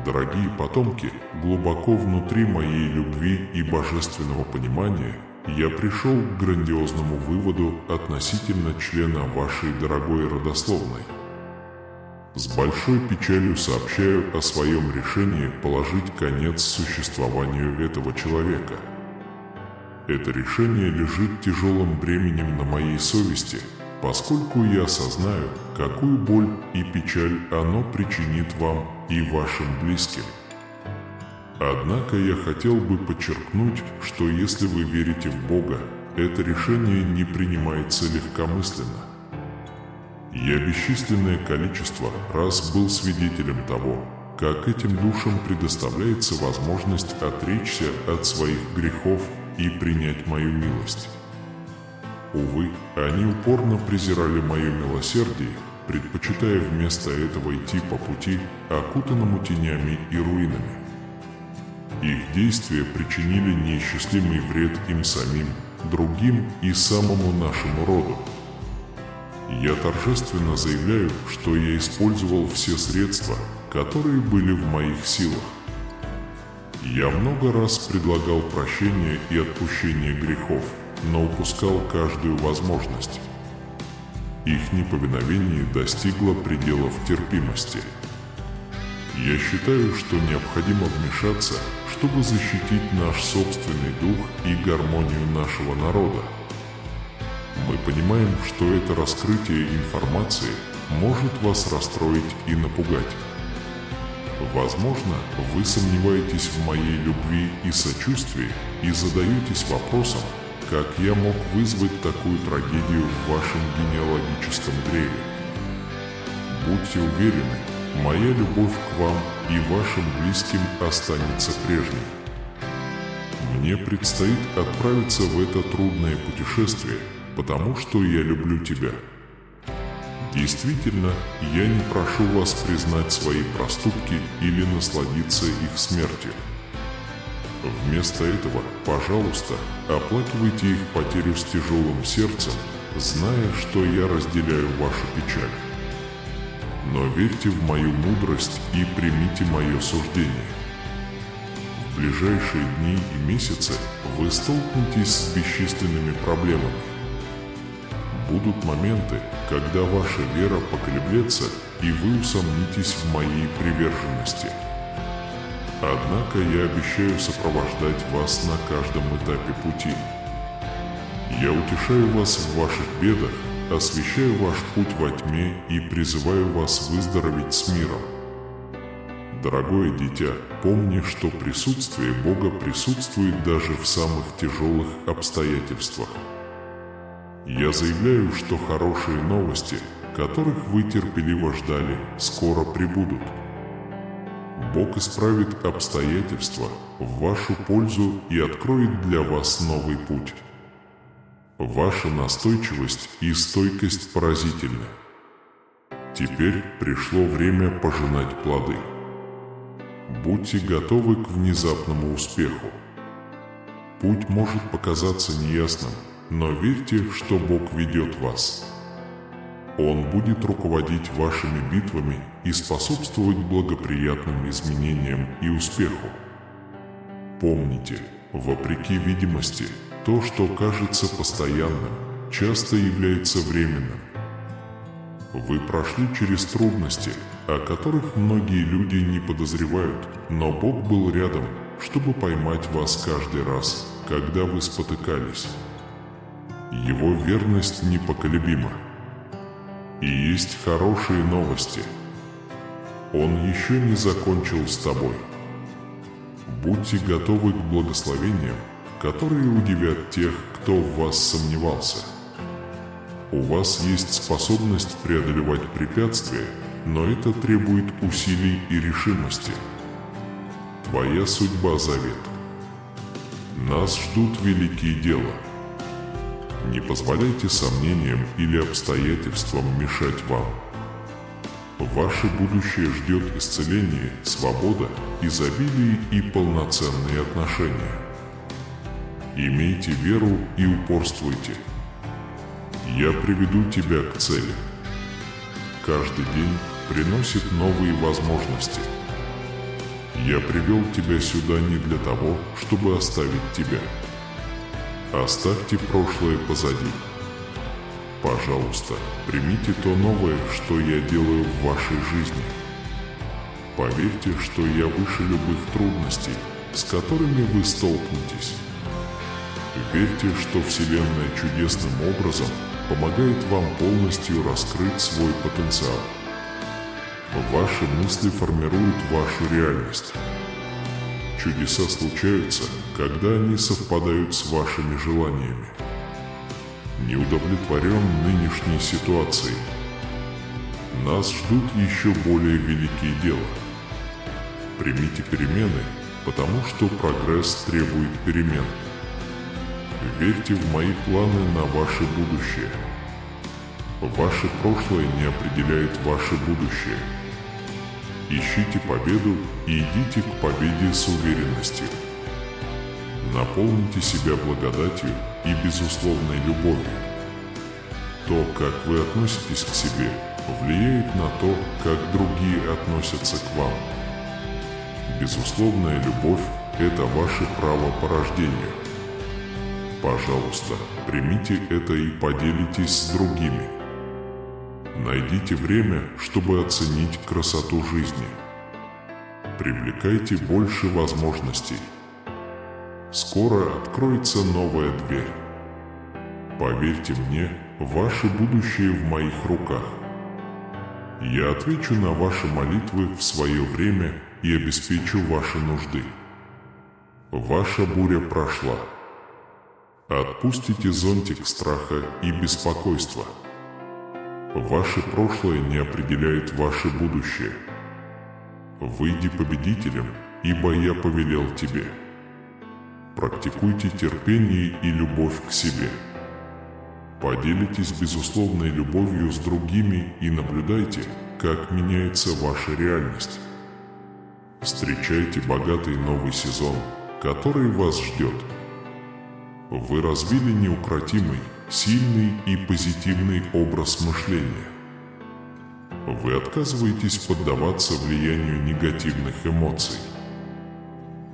Дорогие потомки, глубоко внутри моей любви и божественного понимания я пришел к грандиозному выводу относительно члена вашей дорогой родословной. С большой печалью сообщаю о своем решении положить конец существованию этого человека. Это решение лежит тяжелым бременем на моей совести, поскольку я осознаю, какую боль и печаль оно причинит вам и вашим близким. Однако я хотел бы подчеркнуть, что если вы верите в Бога, это решение не принимается легкомысленно. Я бесчисленное количество раз был свидетелем того, как этим душам предоставляется возможность отречься от своих грехов и принять мою милость. Увы, они упорно презирали мое милосердие, предпочитая вместо этого идти по пути, окутанному тенями и руинами. Их действия причинили неисчислимый вред им самим, другим и самому нашему роду. Я торжественно заявляю, что я использовал все средства, которые были в моих силах. Я много раз предлагал прощение и отпущение грехов, но упускал каждую возможность. Их неповиновение достигло пределов терпимости. Я считаю, что необходимо вмешаться, чтобы защитить наш собственный дух и гармонию нашего народа. Мы понимаем, что это раскрытие информации может вас расстроить и напугать. Возможно, вы сомневаетесь в моей любви и сочувствии и задаетесь вопросом, как я мог вызвать такую трагедию в вашем генеалогическом древе. Будьте уверены, моя любовь к вам и вашим близким останется прежней. Мне предстоит отправиться в это трудное путешествие, потому что я люблю тебя. Действительно, я не прошу вас признать свои проступки или насладиться их смертью. Вместо этого, пожалуйста, оплакивайте их потерю с тяжелым сердцем, зная, что я разделяю вашу печаль. Но верьте в мою мудрость и примите мое суждение. В ближайшие дни и месяцы вы столкнетесь с бесчисленными проблемами. Будут моменты, когда ваша вера поколеблется, и вы усомнитесь в моей приверженности. Однако я обещаю сопровождать вас на каждом этапе пути. Я утешаю вас в ваших бедах, освещаю ваш путь во тьме и призываю вас выздороветь с миром. Дорогое дитя, помни, что присутствие Бога присутствует даже в самых тяжелых обстоятельствах. Я заявляю, что хорошие новости, которых вы терпеливо ждали, скоро прибудут. Бог исправит обстоятельства в вашу пользу и откроет для вас новый путь. Ваша настойчивость и стойкость поразительны. Теперь пришло время пожинать плоды. Будьте готовы к внезапному успеху. Путь может показаться неясным, но верьте, что Бог ведет вас. Он будет руководить вашими битвами и способствовать благоприятным изменениям и успеху. Помните, вопреки видимости, то, что кажется постоянным, часто является временным. Вы прошли через трудности, о которых многие люди не подозревают, но Бог был рядом, чтобы поймать вас каждый раз, когда вы спотыкались. Его верность непоколебима. И есть хорошие новости. Он еще не закончил с тобой. Будьте готовы к благословениям, которые удивят тех, кто в вас сомневался. У вас есть способность преодолевать препятствия, но это требует усилий и решимости. Твоя судьба — завет. Нас ждут великие дела. Не позволяйте сомнениям или обстоятельствам мешать вам. Ваше будущее ждет исцеление, свобода, изобилие и полноценные отношения. Имейте веру и упорствуйте. Я приведу тебя к цели. Каждый день приносит новые возможности. Я привел тебя сюда не для того, чтобы оставить тебя. Оставьте прошлое позади. Пожалуйста, примите то новое, что я делаю в вашей жизни. Поверьте, что я выше любых трудностей, с которыми вы столкнетесь. Верьте, что Вселенная чудесным образом помогает вам полностью раскрыть свой потенциал. Ваши мысли формируют вашу реальность. Чудеса случаются, когда они совпадают с вашими желаниями. Не удовлетворен нынешней ситуацией. Нас ждут еще более великие дела. Примите перемены, потому что прогресс требует перемен. Верьте в мои планы на ваше будущее. Ваше прошлое не определяет ваше будущее. Ищите победу и идите к победе с уверенностью. Наполните себя благодатью и безусловной любовью. То, как вы относитесь к себе, влияет на то, как другие относятся к вам. Безусловная любовь – это ваше право по рождению. Пожалуйста, примите это и поделитесь с другими. Найдите время, чтобы оценить красоту жизни. Привлекайте больше возможностей. Скоро откроется новая дверь. Поверьте мне, ваше будущее в моих руках. Я отвечу на ваши молитвы в свое время и обеспечу ваши нужды. Ваша буря прошла. Отпустите зонтик страха и беспокойства. Ваше прошлое не определяет ваше будущее. Выйди победителем, ибо я повелел тебе. Практикуйте терпение и любовь к себе. Поделитесь безусловной любовью с другими и наблюдайте, как меняется ваша реальность. Встречайте богатый новый сезон, который вас ждет. Вы развили неукротимый, сильный и позитивный образ мышления. Вы отказываетесь поддаваться влиянию негативных эмоций.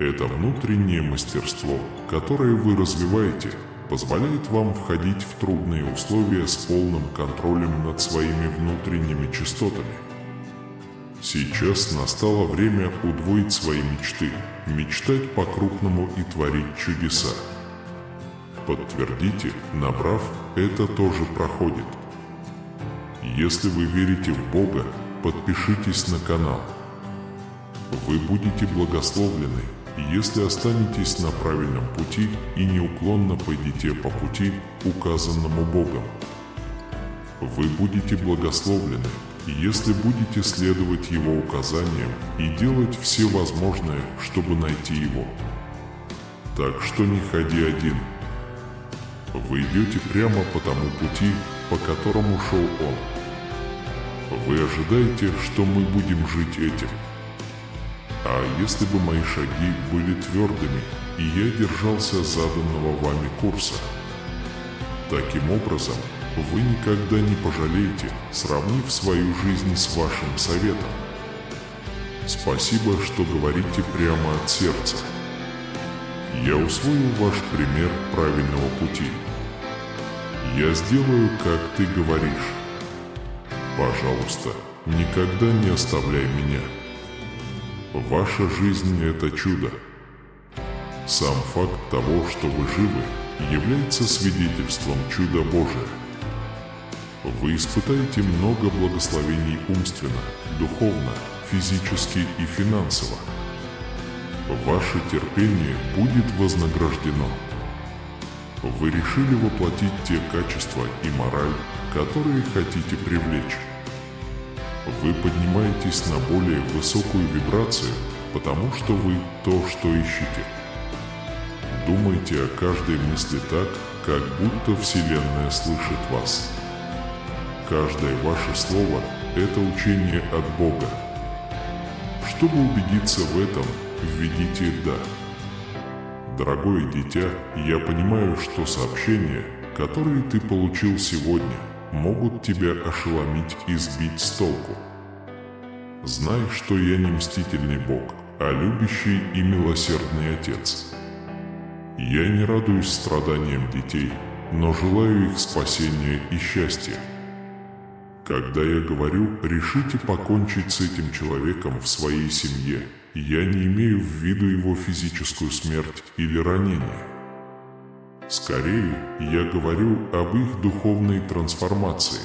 Это внутреннее мастерство, которое вы развиваете, позволяет вам входить в трудные условия с полным контролем над своими внутренними частотами. Сейчас настало время удвоить свои мечты, мечтать по-крупному и творить чудеса. Подтвердите, набрав, это тоже проходит. Если вы верите в Бога, подпишитесь на канал. Вы будете благословлены, если останетесь на правильном пути и неуклонно пойдете по пути, указанному Богом. Вы будете благословлены, если будете следовать Его указаниям и делать все возможное, чтобы найти Его. Так что не ходи один. Вы идете прямо по тому пути, по которому шел Он. Вы ожидаете, что мы будем жить этим. А если бы мои шаги были твердыми, и я держался заданного вами курса? Таким образом, вы никогда не пожалеете, сравнив свою жизнь с вашим советом. Спасибо, что говорите прямо от сердца. Я усвоил ваш пример правильного пути. Я сделаю, как ты говоришь. Пожалуйста, никогда не оставляй меня. Ваша жизнь – это чудо. Сам факт того, что вы живы, является свидетельством чуда Божия. Вы испытаете много благословений умственно, духовно, физически и финансово. Ваше терпение будет вознаграждено. Вы решили воплотить те качества и мораль, которые хотите привлечь. Вы поднимаетесь на более высокую вибрацию, потому что вы то, что ищете. Думайте о каждой мысли так, как будто Вселенная слышит вас. Каждое ваше слово – это учение от Бога. Чтобы убедиться в этом, введите «да». Дорогое дитя, я понимаю, что сообщения, которые ты получил сегодня, могут тебя ошеломить и сбить с толку. Знай, что я не мстительный Бог. а любящий и милосердный Отец. Я не радуюсь страданиям детей, но желаю их спасения и счастья. Когда я говорю «решите покончить с этим человеком в своей семье», я не имею в виду его физическую смерть или ранение. Скорее, я говорю об их духовной трансформации.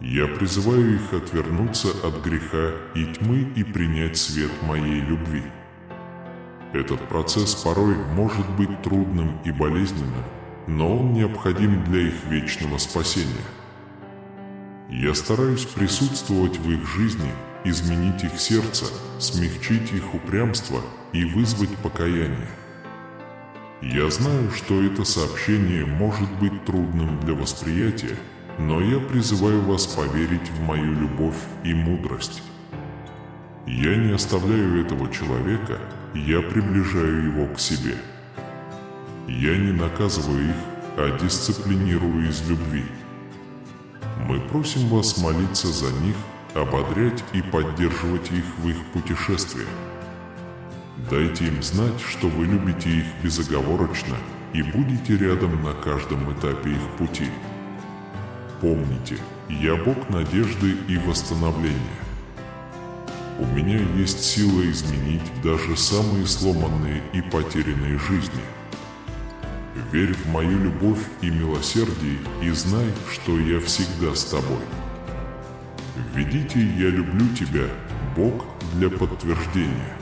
Я призываю их отвернуться от греха и тьмы и принять свет моей любви. Этот процесс порой может быть трудным и болезненным, но он необходим для их вечного спасения. Я стараюсь присутствовать в их жизни, изменить их сердце, смягчить их упрямство и вызвать покаяние. Я знаю, что это сообщение может быть трудным для восприятия, но я призываю вас поверить в мою любовь и мудрость. Я не оставляю этого человека, я приближаю его к себе. Я не наказываю их, а дисциплинирую из любви. Мы просим вас молиться за них, ободрять и поддерживать их в их путешествии. Дайте им знать, что вы любите их безоговорочно и будете рядом на каждом этапе их пути. Помните, я Бог надежды и восстановления. У меня есть сила изменить даже самые сломанные и потерянные жизни. Верь в мою любовь и милосердие и знай, что я всегда с тобой. Введите «Я люблю тебя», Бог, для подтверждения.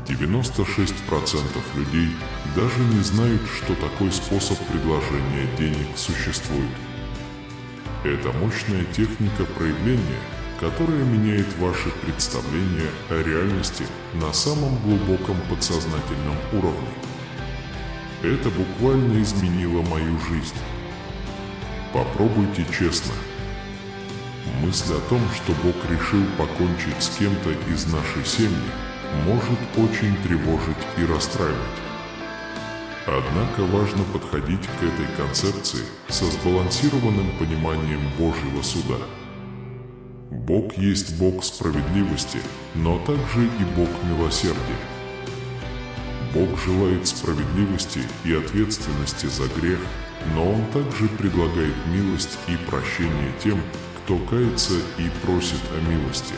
96% людей даже не знают, что такой способ предложения денег существует. Это мощная техника проявления, которая меняет ваше представление о реальности на самом глубоком подсознательном уровне. Это буквально изменило мою жизнь. Попробуйте честно. Мысль о том, что Бог решил покончить с кем-то из нашей семьи, может очень тревожить и расстраивать. Однако важно подходить к этой концепции со сбалансированным пониманием Божьего суда. Бог есть Бог справедливости, но также и Бог милосердия. Бог желает справедливости и ответственности за грех, но Он также предлагает милость и прощение тем, кто кается и просит о милости.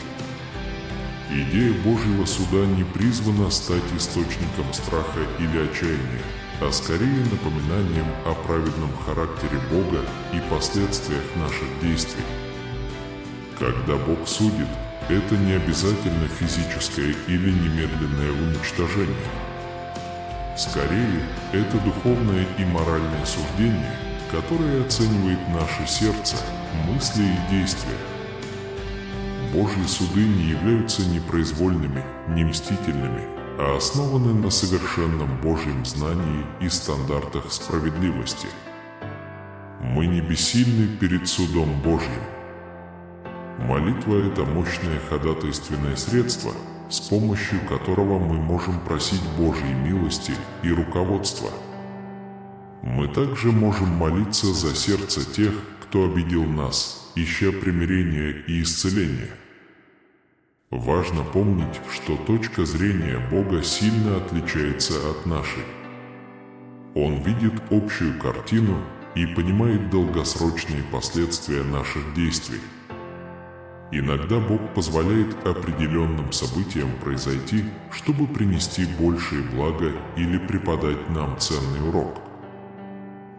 Идея Божьего суда не призвана стать источником страха или отчаяния, а скорее напоминанием о праведном характере Бога и последствиях наших действий. Когда Бог судит, это не обязательно физическое или немедленное уничтожение. Скорее, это духовное и моральное суждение, которое оценивает наше сердце, мысли и действия. Божьи суды не являются непроизвольными, не мстительными, а основаны на совершенном Божьем знании и стандартах справедливости. Мы не бессильны перед судом Божьим. Молитва – это мощное ходатайственное средство, с помощью которого мы можем просить Божьей милости и руководства. Мы также можем молиться за сердце тех, кто обидел нас, ища примирения и исцеления. Важно помнить, что точка зрения Бога сильно отличается от нашей. Он видит общую картину и понимает долгосрочные последствия наших действий. Иногда Бог позволяет определенным событиям произойти, чтобы принести большее благо или преподать нам ценный урок.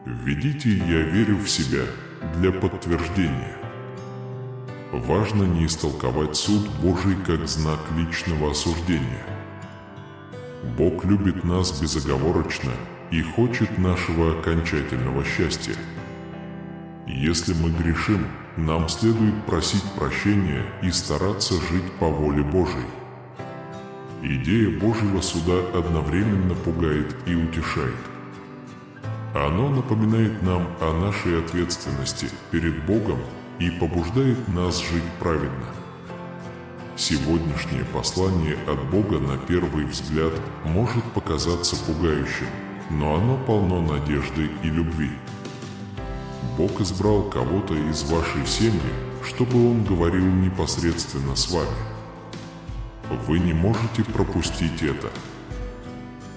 Введите «Я верю в себя» для подтверждения. Важно не истолковать суд Божий как знак личного осуждения. Бог любит нас безоговорочно и хочет нашего окончательного счастья. Если мы грешим, нам следует просить прощения и стараться жить по воле Божией. Идея Божьего суда одновременно пугает и утешает. Оно напоминает нам о нашей ответственности перед Богом и побуждает нас жить праведно. Сегодняшнее послание от Бога на первый взгляд может показаться пугающим, но оно полно надежды и любви. Бог избрал кого-то из вашей семьи, чтобы Он говорил непосредственно с вами. Вы не можете пропустить это.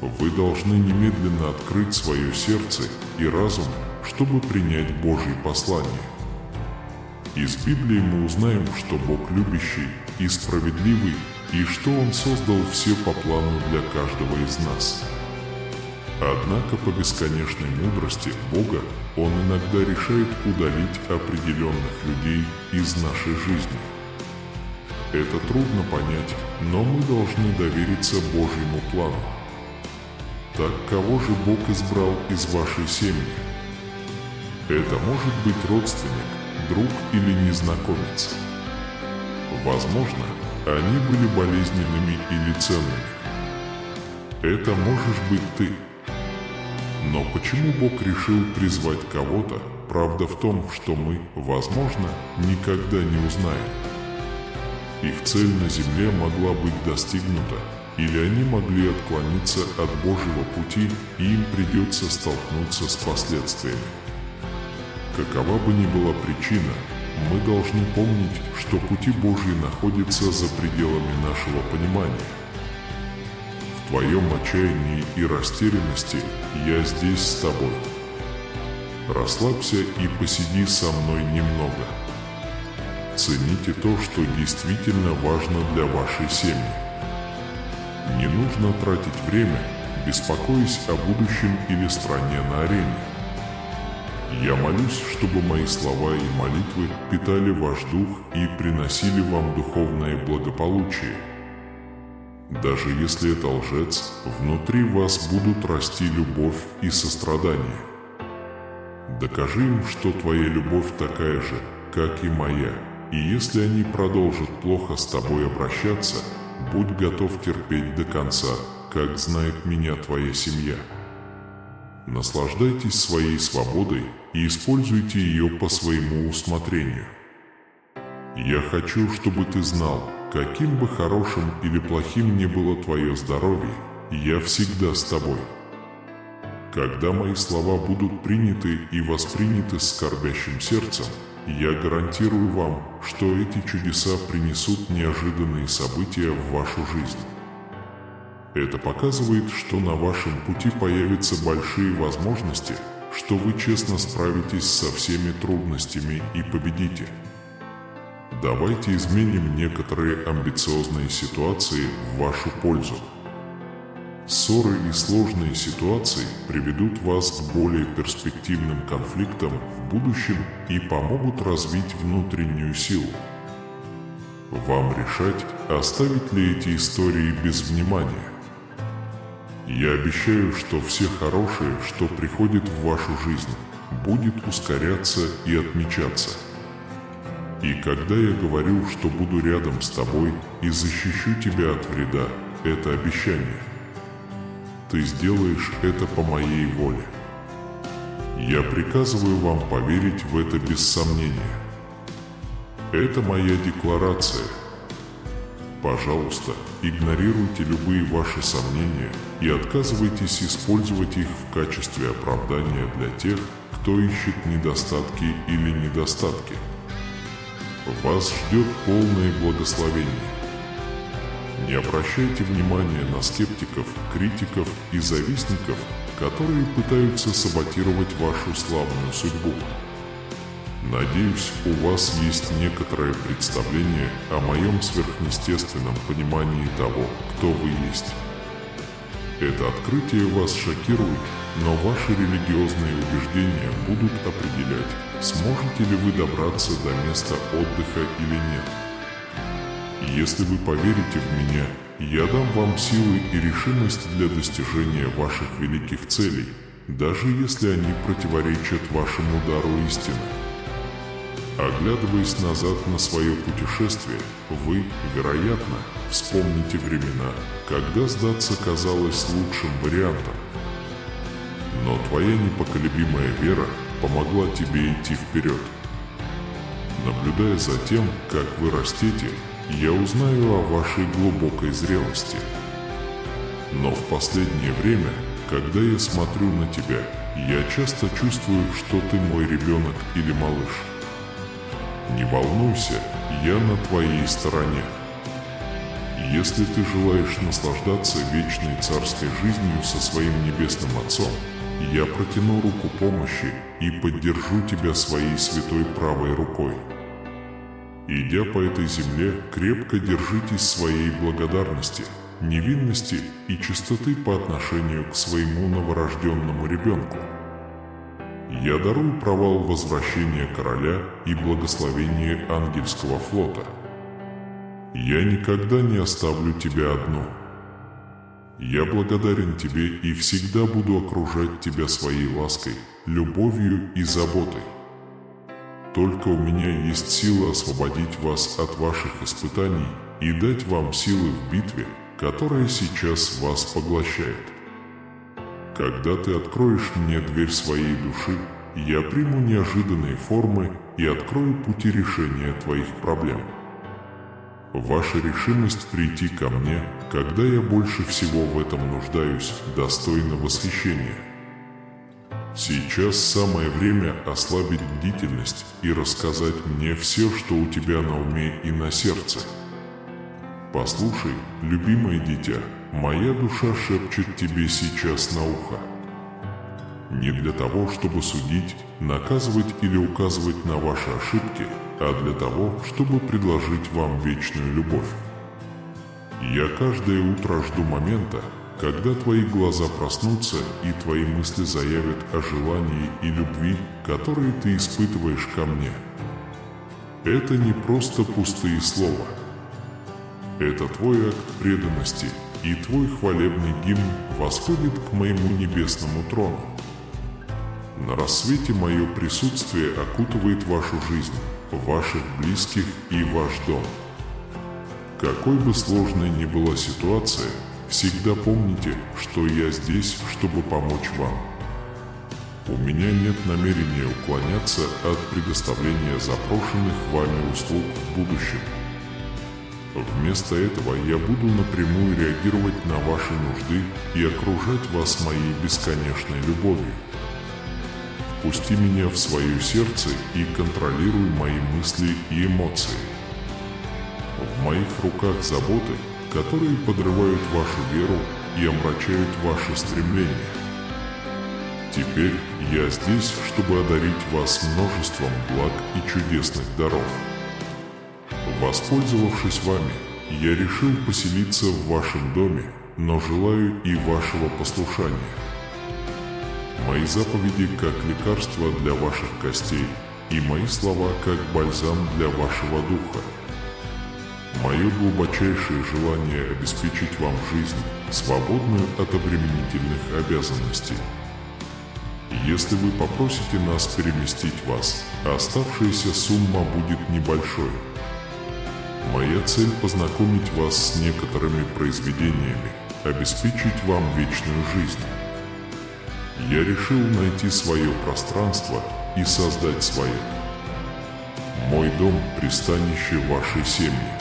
Вы должны немедленно открыть свое сердце и разум, чтобы принять Божье послание. Из Библии мы узнаем, что Бог любящий и справедливый, и что Он создал все по плану для каждого из нас. Однако по бесконечной мудрости Бога Он иногда решает удалить определенных людей из нашей жизни. Это трудно понять, но мы должны довериться Божьему плану. Так кого же Бог избрал из вашей семьи? Это может быть родственник, друг или незнакомец. Возможно, они были болезненными или ценными. Это можешь быть ты. Но почему Бог решил призвать кого-то, правда в том, что мы, возможно, никогда не узнаем. Их цель на земле могла быть достигнута, или они могли отклониться от Божьего пути, и им придется столкнуться с последствиями. Какова бы ни была причина, мы должны помнить, что пути Божьи находятся за пределами нашего понимания. В твоем отчаянии и растерянности я здесь с тобой. Расслабься и посиди со мной немного. Цените то, что действительно важно для вашей семьи. Не нужно тратить время, беспокоясь о будущем или стране на арене. Я молюсь, чтобы мои слова и молитвы питали ваш дух и приносили вам духовное благополучие. Даже если это лжец, внутри вас будут расти любовь и сострадание. Докажи им, что твоя любовь такая же, как и моя, и если они продолжат плохо с тобой обращаться, будь готов терпеть до конца, как знает меня твоя семья. Наслаждайтесь своей свободой и используйте ее по своему усмотрению. Я хочу, чтобы ты знал, каким бы хорошим или плохим ни было твое здоровье, я всегда с тобой. Когда мои слова будут приняты и восприняты с скорбящим сердцем, я гарантирую вам, что эти чудеса принесут неожиданные события в вашу жизнь. Это показывает, что на вашем пути появятся большие возможности, что вы честно справитесь со всеми трудностями и победите. Давайте изменим некоторые амбициозные ситуации в вашу пользу. Ссоры и сложные ситуации приведут вас к более перспективным конфликтам в будущем и помогут развить внутреннюю силу. Вам решать, оставить ли эти истории без внимания. Я обещаю, что все хорошее, что приходит в вашу жизнь, будет ускоряться и отмечаться. И когда я говорю, что буду рядом с тобой и защищу тебя от вреда, это обещание. Ты сделаешь это по моей воле. Я приказываю вам поверить в это без сомнения. Это моя декларация. Пожалуйста, игнорируйте любые ваши сомнения и отказывайтесь использовать их в качестве оправдания для тех, кто ищет недостатки или недостатки. Вас ждет полное благословение. Не обращайте внимания на скептиков, критиков и завистников, которые пытаются саботировать вашу славную судьбу. Надеюсь, у вас есть некоторое представление о моем сверхъестественном понимании того, кто вы есть. Это открытие вас шокирует, но ваши религиозные убеждения будут определять, сможете ли вы добраться до места отдыха или нет. Если вы поверите в меня, я дам вам силы и решимость для достижения ваших великих целей, даже если они противоречат вашему дару истины. Оглядываясь назад на свое путешествие, вы, вероятно, вспомните времена, когда сдаться казалось лучшим вариантом. Но твоя непоколебимая вера помогла тебе идти вперед. Наблюдая за тем, как вы растете, я узнаю о вашей глубокой зрелости. Но в последнее время, когда я смотрю на тебя, я часто чувствую, что ты мой ребенок или малыш. Не волнуйся, я на твоей стороне. Если ты желаешь наслаждаться вечной царской жизнью со своим Небесным Отцом, я протяну руку помощи и поддержу тебя своей святой правой рукой. Идя по этой земле, крепко держитесь своей благодарности, невинности и чистоты по отношению к своему новорожденному ребенку. Я дарую провал возвращения короля и благословение ангельского флота. Я никогда не оставлю тебя одну. Я благодарен тебе и всегда буду окружать тебя своей лаской, любовью и заботой. Только у меня есть сила освободить вас от ваших испытаний и дать вам силы в битве, которая сейчас вас поглощает. Когда ты откроешь мне дверь своей души, я приму неожиданные формы и открою пути решения твоих проблем. Ваша решимость прийти ко мне, когда я больше всего в этом нуждаюсь, достойна восхищения. Сейчас самое время ослабить бдительность и рассказать мне все, что у тебя на уме и на сердце. Послушай, любимое дитя, моя душа шепчет тебе сейчас на ухо. Не для того, чтобы судить, наказывать или указывать на ваши ошибки, а для того, чтобы предложить вам вечную любовь. Я каждое утро жду момента, когда твои глаза проснутся и твои мысли заявят о желании и любви, которые ты испытываешь ко мне. Это не просто пустые слова. Это твой акт преданности, и твой хвалебный гимн восходит к моему небесному трону. На рассвете мое присутствие окутывает вашу жизнь, ваших близких и ваш дом. Какой бы сложной ни была ситуация, всегда помните, что я здесь, чтобы помочь вам. У меня нет намерения уклоняться от предоставления запрошенных вами услуг в будущем. Вместо этого я буду напрямую реагировать на ваши нужды и окружать вас моей бесконечной любовью. Впусти меня в свое сердце и контролируй мои мысли и эмоции. В моих руках заботы, которые подрывают вашу веру и омрачают ваши стремления. Теперь я здесь, чтобы одарить вас множеством благ и чудесных даров. Воспользовавшись вами, я решил поселиться в вашем доме, но желаю и вашего послушания. Мои заповеди как лекарство для ваших костей, и мои слова как бальзам для вашего духа. Мое глубочайшее желание обеспечить вам жизнь, свободную от обременительных обязанностей. Если вы попросите нас переместить вас, оставшаяся сумма будет небольшой. Моя цель – познакомить вас с некоторыми произведениями, обеспечить вам вечную жизнь. Я решил найти свое пространство и создать свое. Мой дом – пристанище вашей семьи.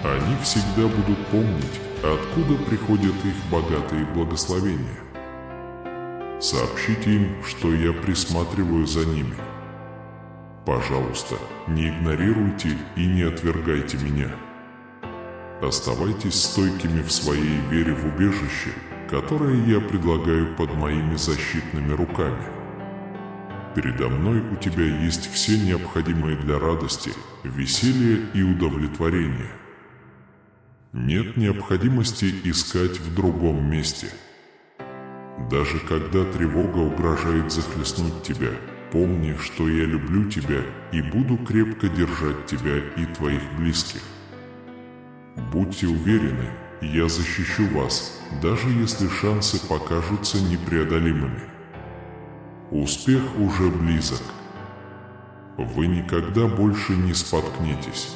Они всегда будут помнить, откуда приходят их богатые благословения. Сообщите им, что я присматриваю за ними. Пожалуйста, не игнорируйте и не отвергайте меня. Оставайтесь стойкими в своей вере в убежище, которое я предлагаю под моими защитными руками. Передо мной у тебя есть все необходимые для радости, веселья и удовлетворения. Нет необходимости искать в другом месте. Даже когда тревога угрожает захлестнуть тебя, помни, что я люблю тебя и буду крепко держать тебя и твоих близких. Будьте уверены, я защищу вас, даже если шансы покажутся непреодолимыми. Успех уже близок. Вы никогда больше не споткнетесь.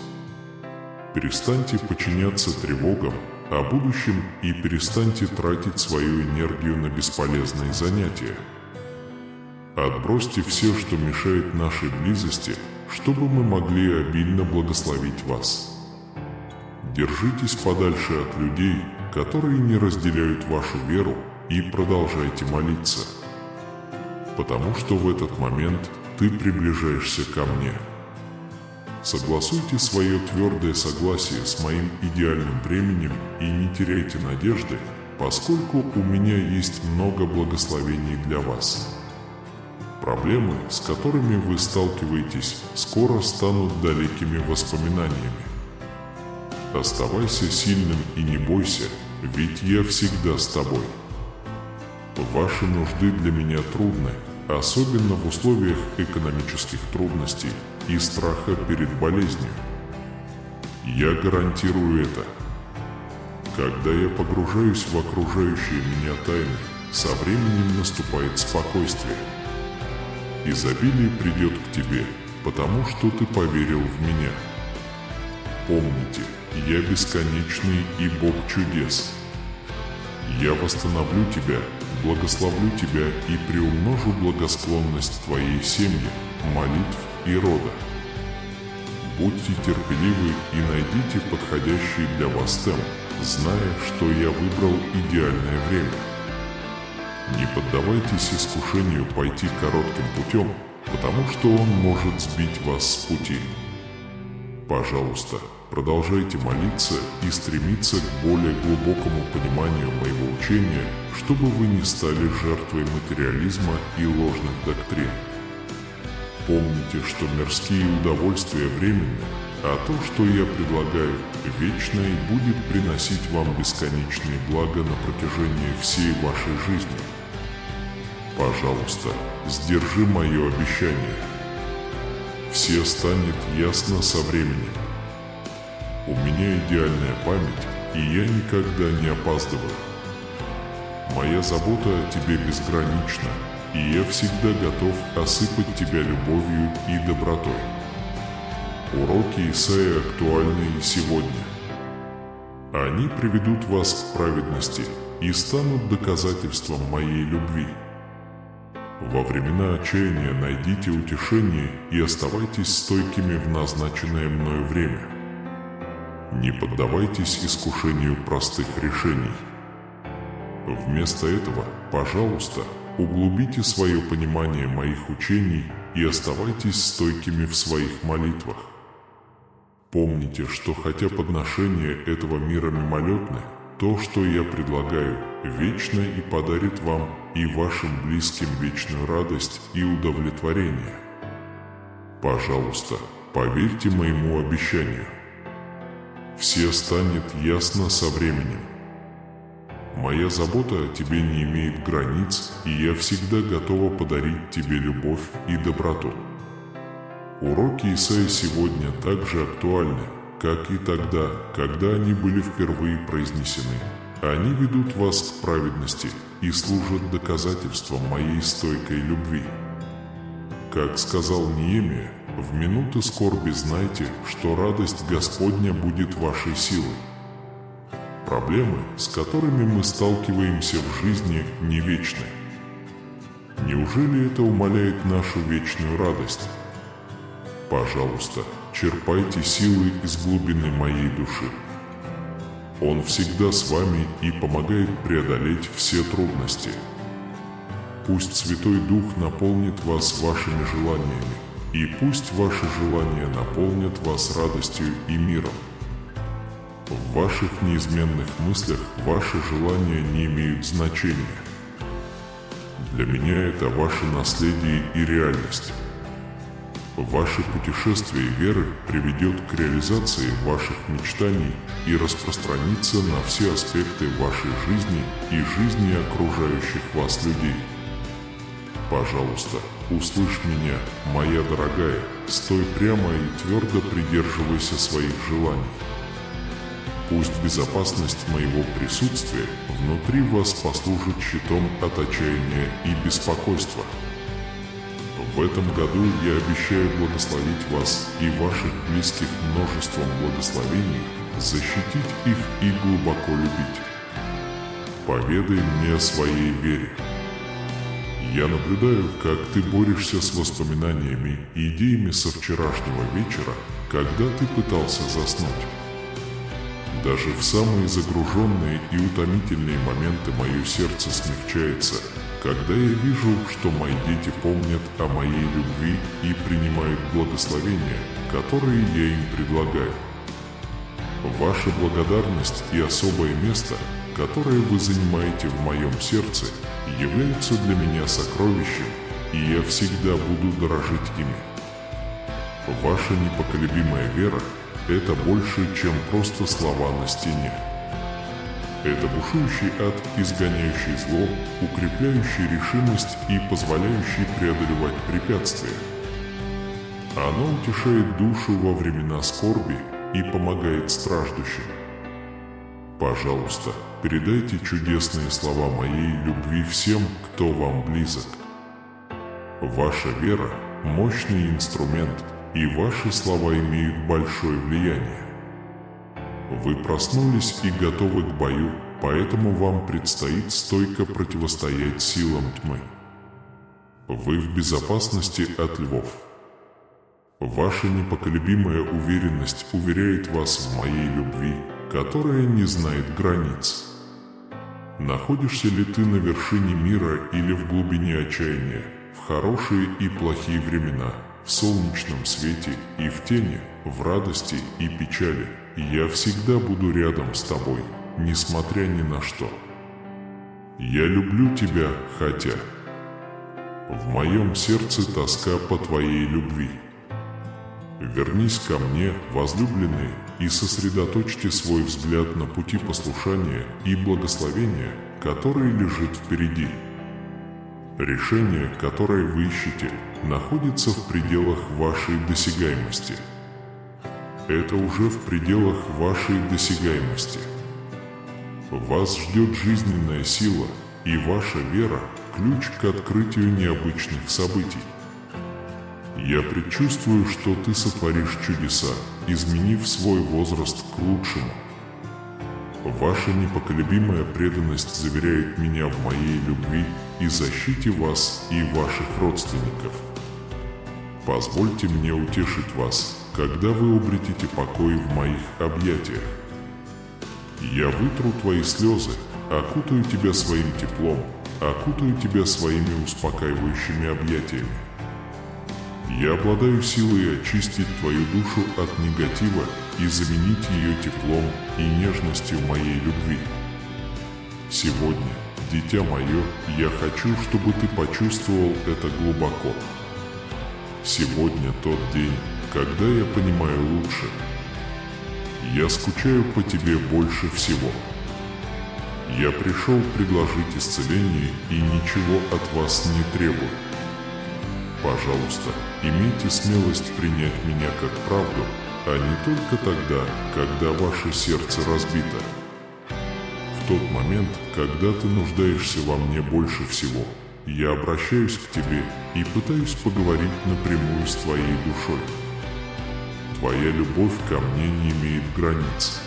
Перестаньте подчиняться тревогам о будущем и перестаньте тратить свою энергию на бесполезные занятия. Отбросьте все, что мешает нашей близости, чтобы мы могли обильно благословить вас. Держитесь подальше от людей, которые не разделяют вашу веру, и продолжайте молиться. Потому что в этот момент ты приближаешься ко мне. согласуйте свое твердое согласие с моим идеальным временем и не теряйте надежды, поскольку у меня есть много благословений для вас. Проблемы, с которыми вы сталкиваетесь, скоро станут далекими воспоминаниями. Оставайся сильным и не бойся, ведь я всегда с тобой. Ваши нужды для меня трудны, особенно в условиях экономических трудностей и страха перед болезнью. Я гарантирую это. Когда я погружаюсь в окружающие меня тайны, со временем наступает спокойствие. Изобилие придет к тебе, потому что ты поверил в меня. Помните, я бесконечный и Бог чудес. Я восстановлю тебя, благословлю тебя и приумножу благосклонность твоей семьи, молитв и рода. Будьте терпеливы и найдите подходящий для вас темп, зная, что я выбрал идеальное время. Не поддавайтесь искушению пойти коротким путем, потому что он может сбить вас с пути. Пожалуйста, продолжайте молиться и стремиться к более глубокому пониманию моего учения, чтобы вы не стали жертвой материализма и ложных доктрин. Помните, что мирские удовольствия временны, а то, что я предлагаю, вечно и будет приносить вам бесконечные блага на протяжении всей вашей жизни. Пожалуйста, сдержи мое обещание. Все станет ясно со временем. У меня идеальная память, и я никогда не опаздываю. Моя забота о тебе безгранична, и я всегда готов осыпать тебя любовью и добротой. Уроки Исаии актуальны и сегодня. Они приведут вас к праведности и станут доказательством моей любви. Во времена отчаяния найдите утешение и оставайтесь стойкими в назначенное мною время. Не поддавайтесь искушению простых решений. Вместо этого, пожалуйста, углубите свое понимание моих учений и оставайтесь стойкими в своих молитвах. Помните, что хотя подношения этого мира мимолетны, то, что я предлагаю, вечно и подарит вам и вашим близким вечную радость и удовлетворение. Пожалуйста, поверьте моему обещанию. Все станет ясно со временем. Моя забота о тебе не имеет границ, и я всегда готова подарить тебе любовь и доброту. Уроки Исаии сегодня также актуальны, как и тогда, когда они были впервые произнесены. Они ведут вас к праведности и служат доказательством моей стойкой любви. Как сказал Неемия, в минуты скорби знайте, что радость Господня будет вашей силой. Проблемы, с которыми мы сталкиваемся в жизни, не вечны. Неужели это умаляет нашу вечную радость? Пожалуйста, черпайте силы из глубины моей души. Он всегда с вами и помогает преодолеть все трудности. Пусть Святой Дух наполнит вас вашими желаниями, и пусть ваши желания наполнят вас радостью и миром. В ваших неизменных мыслях ваши желания не имеют значения. Для меня это ваше наследие и реальность. Ваше путешествие веры приведет к реализации ваших мечтаний и распространится на все аспекты вашей жизни и жизни окружающих вас людей. Пожалуйста, услышь меня, моя дорогая, стой прямо и твердо придерживайся своих желаний. Пусть безопасность моего присутствия внутри вас послужит щитом от отчаяния и беспокойства. В этом году я обещаю благословить вас и ваших близких множеством благословений, защитить их и глубоко любить. Поведай мне о своей вере. Я наблюдаю, как ты борешься с воспоминаниями и идеями со вчерашнего вечера, когда ты пытался заснуть. Даже в самые загруженные и утомительные моменты мое сердце смягчается, когда я вижу, что мои дети помнят о моей любви и принимают благословения, которые я им предлагаю. Ваша благодарность и особое место, которое вы занимаете в моем сердце, являются для меня сокровищем, и я всегда буду дорожить ими. Ваша непоколебимая вера – это больше, чем просто слова на стене. Это бушующий ад, изгоняющий зло, укрепляющий решимость и позволяющий преодолевать препятствия. Оно утешает душу во времена скорби и помогает страждущим. Пожалуйста, передайте чудесные слова моей любви всем, кто вам близок. Ваша вера – мощный инструмент, и ваши слова имеют большое влияние. Вы проснулись и готовы к бою, поэтому вам предстоит стойко противостоять силам тьмы. Вы в безопасности от львов. Ваша непоколебимая уверенность уверяет вас в моей любви, которая не знает границ. Находишься ли ты на вершине мира или в глубине отчаяния, в хорошие и плохие времена, в солнечном свете и в тени, в радости и печали, я всегда буду рядом с тобой, несмотря ни на что. Я люблю тебя, хотя в моем сердце тоска по твоей любви. Вернись ко мне, возлюбленный, и сосредоточьте свой взгляд на пути послушания и благословения, который лежит впереди. Решение, которое вы ищете, находится в пределах вашей досягаемости. Это уже в пределах вашей досягаемости. Вас ждет жизненная сила, и ваша вера – ключ к открытию необычных событий. Я предчувствую, что ты сотворишь чудеса, изменив свой возраст к лучшему. Ваша непоколебимая преданность заверяет меня в моей любви и защите вас и ваших родственников. Позвольте мне утешить вас, когда вы обретете покой в моих объятиях. Я вытру твои слезы, окутаю тебя своим теплом, окутаю тебя своими успокаивающими объятиями. Я обладаю силой очистить твою душу от негатива и заменить ее теплом и нежностью моей любви. Сегодня, дитя мое, я хочу, чтобы ты почувствовал это глубоко. Сегодня тот день, когда я понимаю лучше. Я скучаю по тебе больше всего. Я пришел предложить исцеление и ничего от вас не требую. Пожалуйста, имейте смелость принять меня как правду, а не только тогда, когда ваше сердце разбито. В тот момент, когда ты нуждаешься во мне больше всего, я обращаюсь к тебе и пытаюсь поговорить напрямую с твоей душой. Твоя любовь ко мне не имеет границ.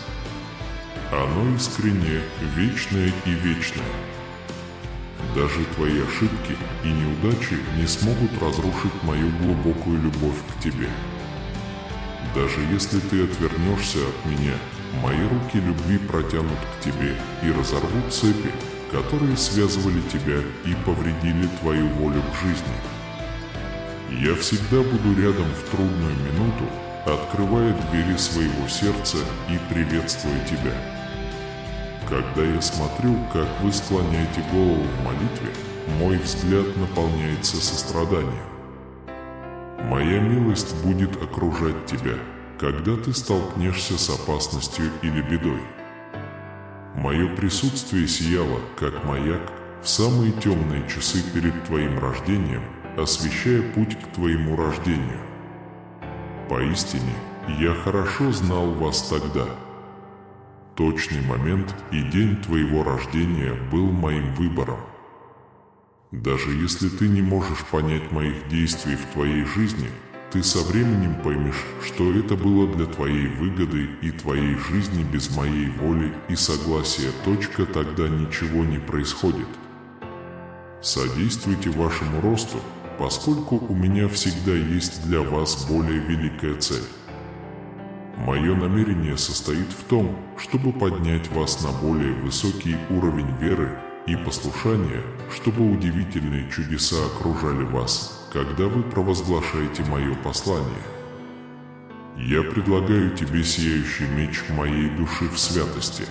Оно искреннее, вечное и вечное. Даже твои ошибки и неудачи не смогут разрушить мою глубокую любовь к тебе. Даже если ты отвернешься от меня, мои руки любви протянут к тебе и разорвут цепи, которые связывали тебя и повредили твою волю к жизни. Я всегда буду рядом в трудную минуту, открывая двери своего сердца и приветствуя тебя. Когда я смотрю, как вы склоняете голову в молитве, мой взгляд наполняется состраданием. Моя милость будет окружать тебя, когда ты столкнешься с опасностью или бедой. Мое присутствие сияло, как маяк, в самые темные часы перед твоим рождением, освещая путь к твоему рождению. Поистине, я хорошо знал вас тогда. Точный момент и день твоего рождения был моим выбором. Даже если ты не можешь понять моих действий в твоей жизни, ты со временем поймешь, что это было для твоей выгоды и твоей жизни без моей воли и согласия. Тогда ничего не происходит. Содействуйте вашему росту, поскольку у меня всегда есть для вас более великая цель. Мое намерение состоит в том, чтобы поднять вас на более высокий уровень веры и послушания, чтобы удивительные чудеса окружали вас, когда вы провозглашаете мое послание. Я предлагаю тебе сияющий меч моей души в святости.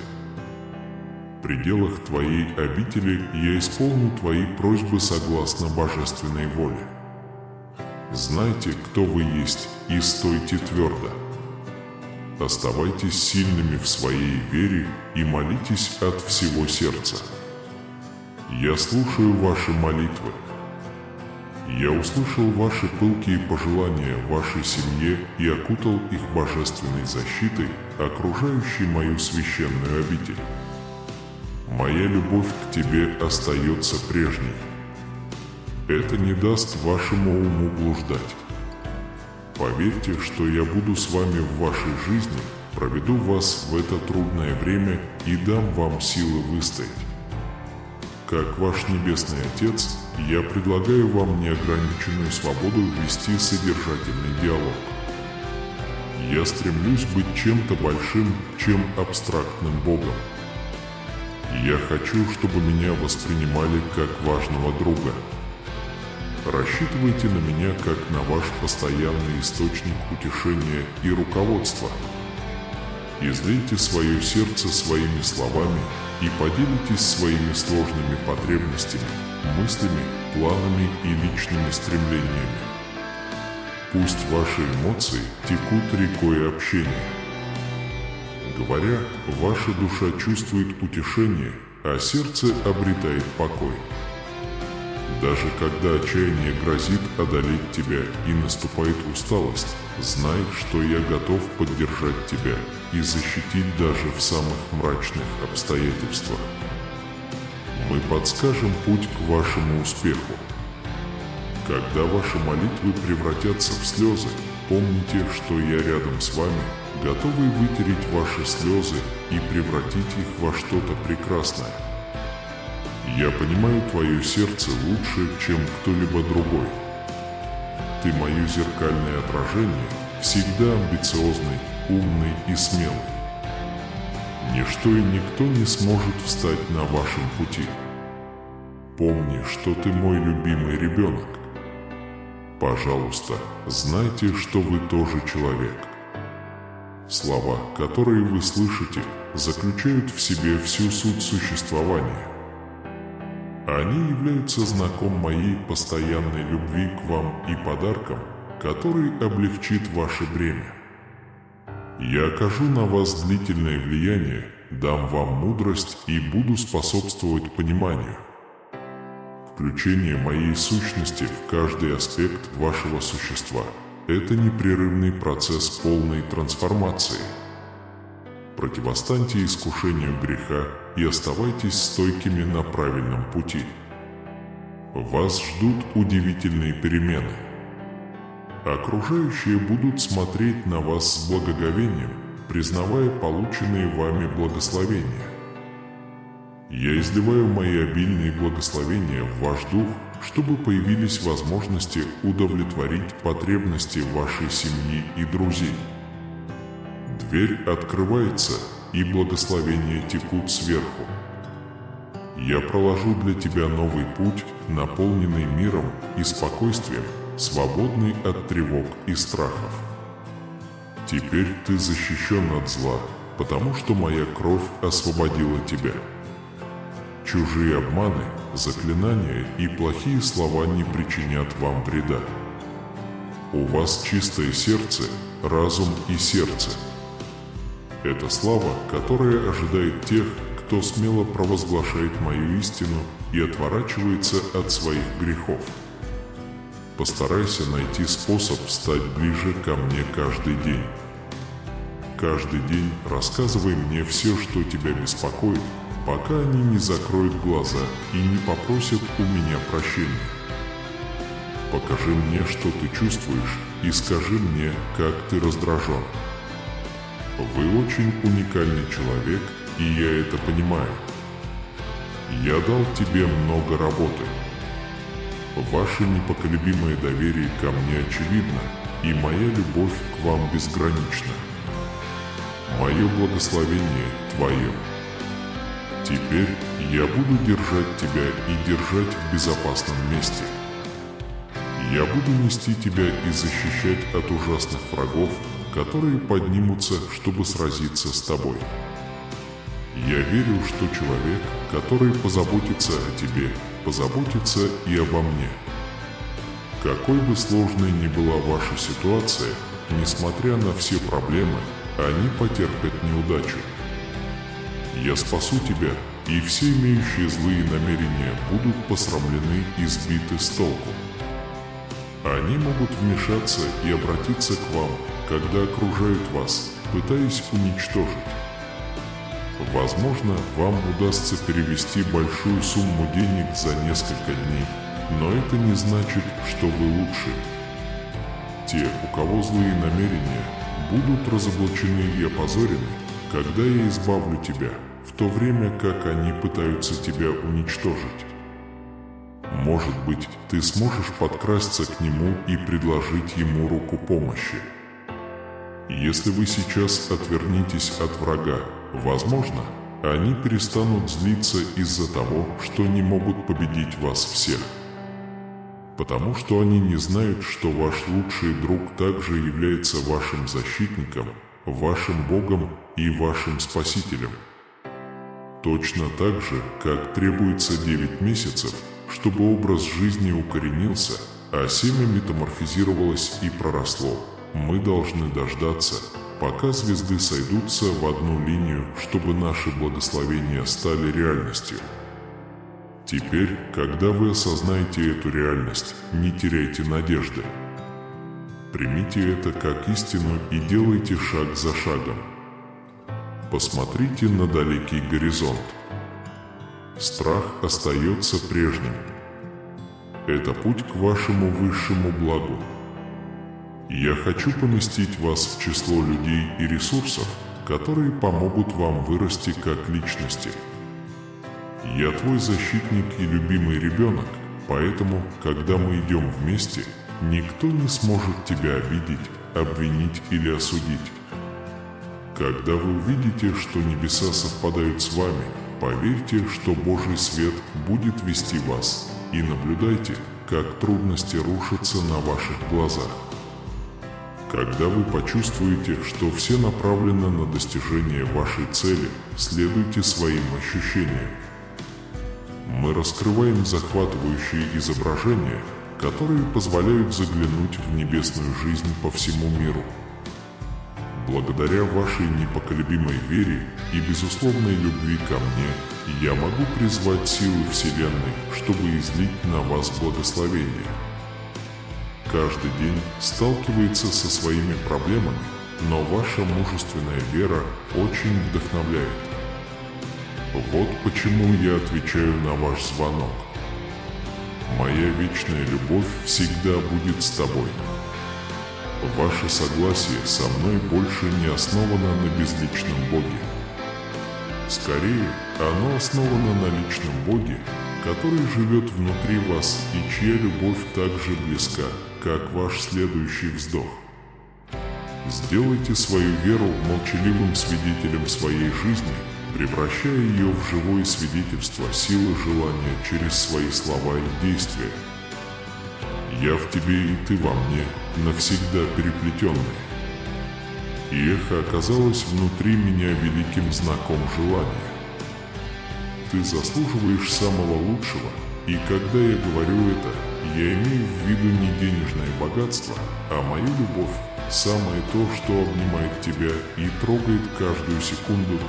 В пределах твоей обители я исполню твои просьбы согласно божественной воле. Знайте, кто вы есть, и стойте твердо. Оставайтесь сильными в своей вере и молитесь от всего сердца. Я слушаю ваши молитвы. Я услышал ваши пылкие пожелания вашей семье и окутал их божественной защитой, окружающей мою священную обитель. Моя любовь к тебе остается прежней. Это не даст вашему уму блуждать. Поверьте, что я буду с вами в вашей жизни, проведу вас в это трудное время и дам вам силы выстоять. Как ваш Небесный Отец, я предлагаю вам неограниченную свободу вести содержательный диалог. Я стремлюсь быть чем-то большим, чем абстрактным Богом. Я хочу, чтобы меня воспринимали как важного друга. Рассчитывайте на меня как на ваш постоянный источник утешения и руководства. Излейте свое сердце своими словами и поделитесь своими сложными потребностями, мыслями, планами и личными стремлениями. Пусть ваши эмоции текут рекой общения. Говоря, ваша душа чувствует утешение, а сердце обретает покой. Даже когда отчаяние грозит одолеть тебя и наступает усталость, знай, что я готов поддержать тебя и защитить даже в самых мрачных обстоятельствах. Мы подскажем путь к вашему успеху. Когда ваши молитвы превратятся в слезы, помните, что я рядом с вами, готовый вытереть ваши слезы и превратить их во что-то прекрасное. Я понимаю твое сердце лучше, чем кто-либо другой. Ты мое зеркальное отражение, всегда амбициозный, умный и смелый. Ничто и никто не сможет встать на вашем пути. Помни, что ты мой любимый ребенок. Пожалуйста, знайте, что вы тоже человек. Слова, которые вы слышите, заключают в себе всю суть существования. Они являются знаком моей постоянной любви к вам и подарком, который облегчит ваше бремя. Я окажу на вас длительное влияние, дам вам мудрость и буду способствовать пониманию. Включение моей сущности в каждый аспект вашего существа – это непрерывный процесс полной трансформации. Противостаньте искушению греха и оставайтесь стойкими на правильном пути. Вас ждут удивительные перемены. Окружающие будут смотреть на вас с благоговением, признавая полученные вами благословения. Я изливаю мои обильные благословения в ваш дух, чтобы появились возможности удовлетворить потребности вашей семьи и друзей. Дверь открывается, и благословения текут сверху. Я проложу для тебя новый путь, наполненный миром и спокойствием, свободный от тревог и страхов. Теперь ты защищен от зла, потому что моя кровь освободила тебя. Чужие обманы, заклинания и плохие слова не причинят вам вреда. У вас чистое сердце, разум и сердце. Это слава, которая ожидает тех, кто смело провозглашает мою истину и отворачивается от своих грехов. Постарайся найти способ стать ближе ко мне каждый день. Каждый день рассказывай мне все, что тебя беспокоит, пока они не закроют глаза и не попросят у меня прощения. Покажи мне, что ты чувствуешь, и скажи мне, как ты раздражен. Вы очень уникальный человек, и я это понимаю. Я дал тебе много работы. Ваше непоколебимое доверие ко мне очевидно, и моя любовь к вам безгранична. Мое благословение твое. Теперь я буду держать тебя и держать в безопасном месте. Я буду нести тебя и защищать от ужасных врагов, которые поднимутся, чтобы сразиться с тобой. Я верю, что человек, который позаботится о тебе, позаботится и обо мне. Какой бы сложной ни была ваша ситуация, несмотря на все проблемы, они потерпят неудачу. Я спасу тебя, и все имеющие злые намерения будут посрамлены и сбиты с толку. Они могут вмешаться и обратиться к вам, когда окружают вас, пытаясь уничтожить. Возможно, вам удастся перевести большую сумму денег за несколько дней, но это не значит, что вы лучшие. Те, у кого злые намерения, будут разоблачены и опозорены, когда я избавлю тебя, в то время как они пытаются тебя уничтожить. Может быть, ты сможешь подкрасться к нему и предложить ему руку помощи. Если вы сейчас отвернитесь от врага, возможно, они перестанут злиться из-за того, что не могут победить вас всех. Потому что они не знают, что ваш лучший друг также является вашим защитником, вашим Богом и вашим Спасителем. Точно так же, как требуется 9 месяцев, чтобы образ жизни укоренился, а семя метаморфизировалось и проросло, мы должны дождаться, пока звезды сойдутся в одну линию, чтобы наши благословения стали реальностью. Теперь, когда вы осознаете эту реальность, не теряйте надежды. Примите это как истину и делайте шаг за шагом. Посмотрите на далекий горизонт. Страх остается прежним. Это путь к вашему высшему благу. Я хочу поместить вас в число людей и ресурсов, которые помогут вам вырасти как личности. Я твой защитник и любимый ребенок, поэтому, когда мы идем вместе, никто не сможет тебя обидеть, обвинить или осудить. Когда вы увидите, что небеса совпадают с вами, поверьте, что Божий свет будет вести вас, и наблюдайте, как трудности рушатся на ваших глазах. Когда вы почувствуете, что все направлено на достижение вашей цели, следуйте своим ощущениям. Мы раскрываем захватывающие изображения, которые позволяют заглянуть в небесную жизнь по всему миру. Благодаря вашей непоколебимой вере и безусловной любви ко мне, я могу призвать силы Вселенной, чтобы излить на вас благословение. Каждый день сталкивается со своими проблемами, но ваша мужественная вера очень вдохновляет. Вот почему я отвечаю на ваш звонок. Моя вечная любовь всегда будет с тобой. Ваше согласие со мной больше не основано на безличном Боге. Скорее, оно основано на личном Боге, который живет внутри вас и чья любовь так же близка, как ваш следующий вздох. Сделайте свою веру молчаливым свидетелем своей жизни, превращая ее в живое свидетельство силы желания через свои слова и действия. Я в тебе и ты во мне, навсегда переплетенные. И эхо оказалось внутри меня великим знаком желания. Ты заслуживаешь самого лучшего, и когда я говорю это, я имею в виду не денежное богатство, а мою любовь, самое то, что обнимает тебя и трогает каждую секунду.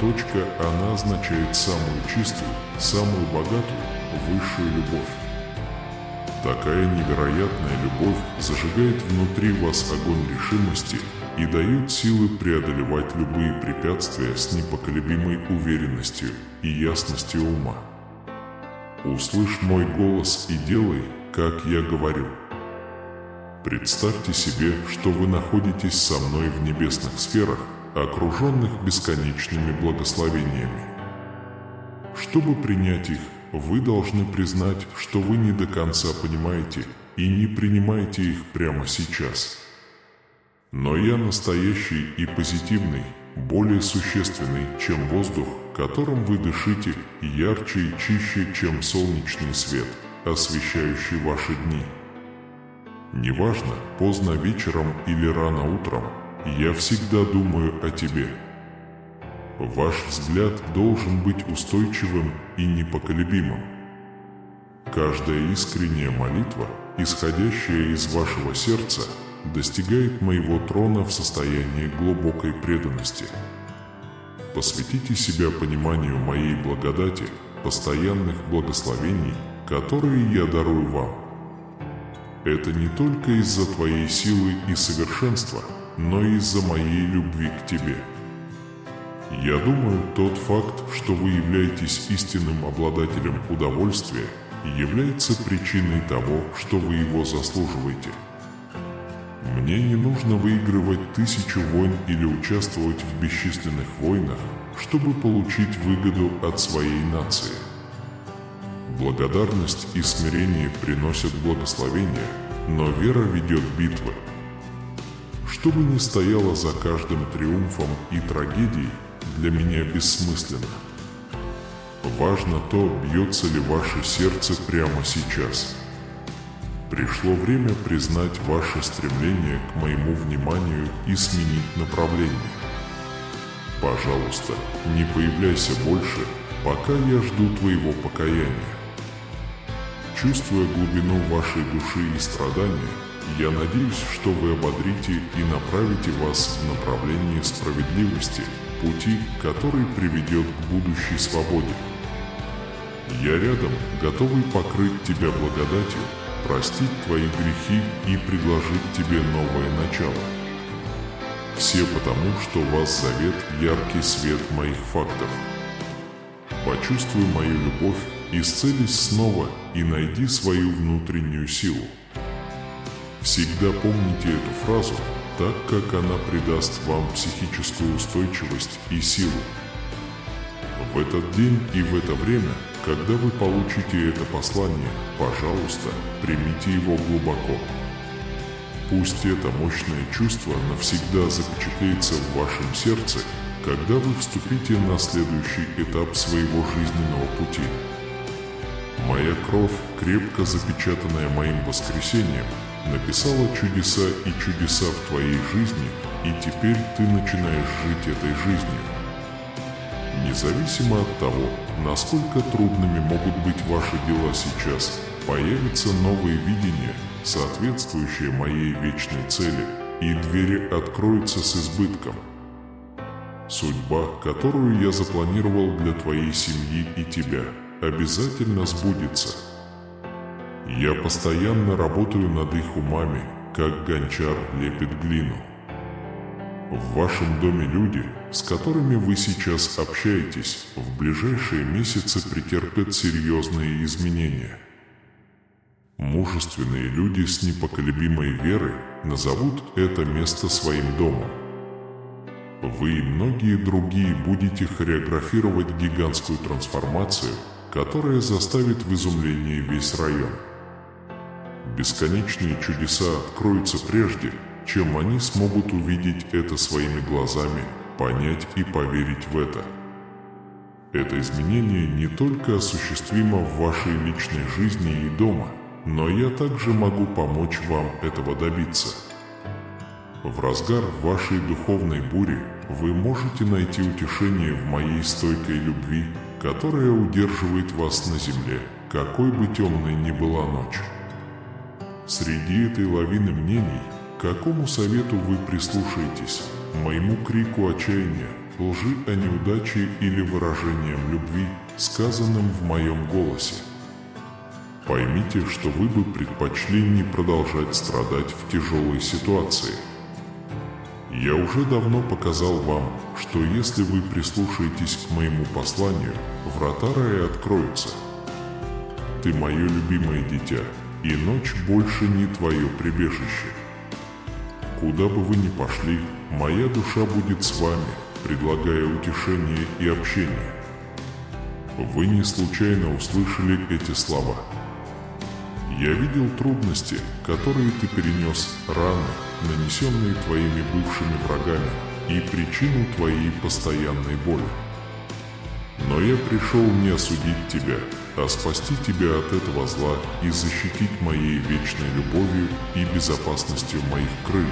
Она означает самую чистую, самую богатую, высшую любовь. Такая невероятная любовь зажигает внутри вас огонь решимости и дает силы преодолевать любые препятствия с непоколебимой уверенностью и ясностью ума. Услышь мой голос и делай, как я говорю. Представьте себе, что вы находитесь со мной в небесных сферах, окруженных бесконечными благословениями. Чтобы принять их, вы должны признать, что вы не до конца понимаете и не принимаете их прямо сейчас. Но я настоящий и позитивный, более существенный, чем воздух, которым вы дышите, ярче и чище, чем солнечный свет, освещающий ваши дни. Неважно, поздно вечером или рано утром, я всегда думаю о тебе. Ваш взгляд должен быть устойчивым и непоколебимым. Каждая искренняя молитва, исходящая из вашего сердца, достигает моего трона в состоянии глубокой преданности. Посвятите себя пониманию моей благодати, постоянных благословений, которые я дарую вам. Это не только из-за твоей силы и совершенства, но и из-за моей любви к тебе. Я думаю, тот факт, что вы являетесь истинным обладателем удовольствия, является причиной того, что вы его заслуживаете. Мне не нужно выигрывать 1000 войн или участвовать в бесчисленных войнах, чтобы получить выгоду от своей нации. Благодарность и смирение приносят благословение, но вера ведет битвы. Что бы ни стояло за каждым триумфом и трагедией, для меня бессмысленно. Важно то, бьется ли ваше сердце прямо сейчас. Пришло время признать ваше стремление к моему вниманию и сменить направление. Пожалуйста, не появляйся больше, пока я жду твоего покаяния. Чувствуя глубину вашей души и страдания, я надеюсь, что вы ободрите и направите вас в направлении справедливости, пути, который приведет к будущей свободе. Я рядом, готовый покрыть тебя благодатью, простить твои грехи и предложить тебе новое начало. Все потому, что вас зовет яркий свет моих фактов. Почувствуй мою любовь, исцелись снова и найди свою внутреннюю силу. Всегда помните эту фразу, так как она придаст вам психическую устойчивость и силу. В этот день и в это время, когда вы получите это послание, пожалуйста, примите его глубоко. Пусть это мощное чувство навсегда запечатлеется в вашем сердце, когда вы вступите на следующий этап своего жизненного пути. Моя кровь, крепко запечатанная моим воскресением, написала чудеса и чудеса в твоей жизни, и теперь ты начинаешь жить этой жизнью. Независимо от того, насколько трудными могут быть ваши дела сейчас, появится новое видение, соответствующее моей вечной цели, и двери откроются с избытком. Судьба, которую я запланировал для твоей семьи и тебя, обязательно сбудется. Я постоянно работаю над их умами, как гончар лепит глину. В вашем доме люди, с которыми вы сейчас общаетесь, в ближайшие месяцы претерпят серьезные изменения. Мужественные люди с непоколебимой верой назовут это место своим домом. Вы и многие другие будете хореографировать гигантскую трансформацию, которая заставит в изумлении весь район. Бесконечные чудеса откроются прежде, чем они смогут увидеть это своими глазами, понять и поверить в это. Это изменение не только осуществимо в вашей личной жизни и дома, но я также могу помочь вам этого добиться. В разгар вашей духовной бури вы можете найти утешение в моей стойкой любви, которая удерживает вас на земле, какой бы темной ни была ночь. Среди этой лавины мнений, к какому совету вы прислушаетесь, моему крику отчаяния, лжи о неудаче или выражениям любви, сказанным в моем голосе? Поймите, что вы бы предпочли не продолжать страдать в тяжелой ситуации. Я уже давно показал вам, что если вы прислушаетесь к моему посланию, врата рая откроются. Ты мое любимое дитя, и ночь больше не твое прибежище. Куда бы вы ни пошли, моя душа будет с вами, предлагая утешение и общение. Вы не случайно услышали эти слова. Я видел трудности, которые ты перенес, раны, нанесенные твоими бывшими врагами, и причину твоей постоянной боли. Но я пришел не осудить тебя, а спасти тебя от этого зла и защитить моей вечной любовью и безопасностью моих крыльев.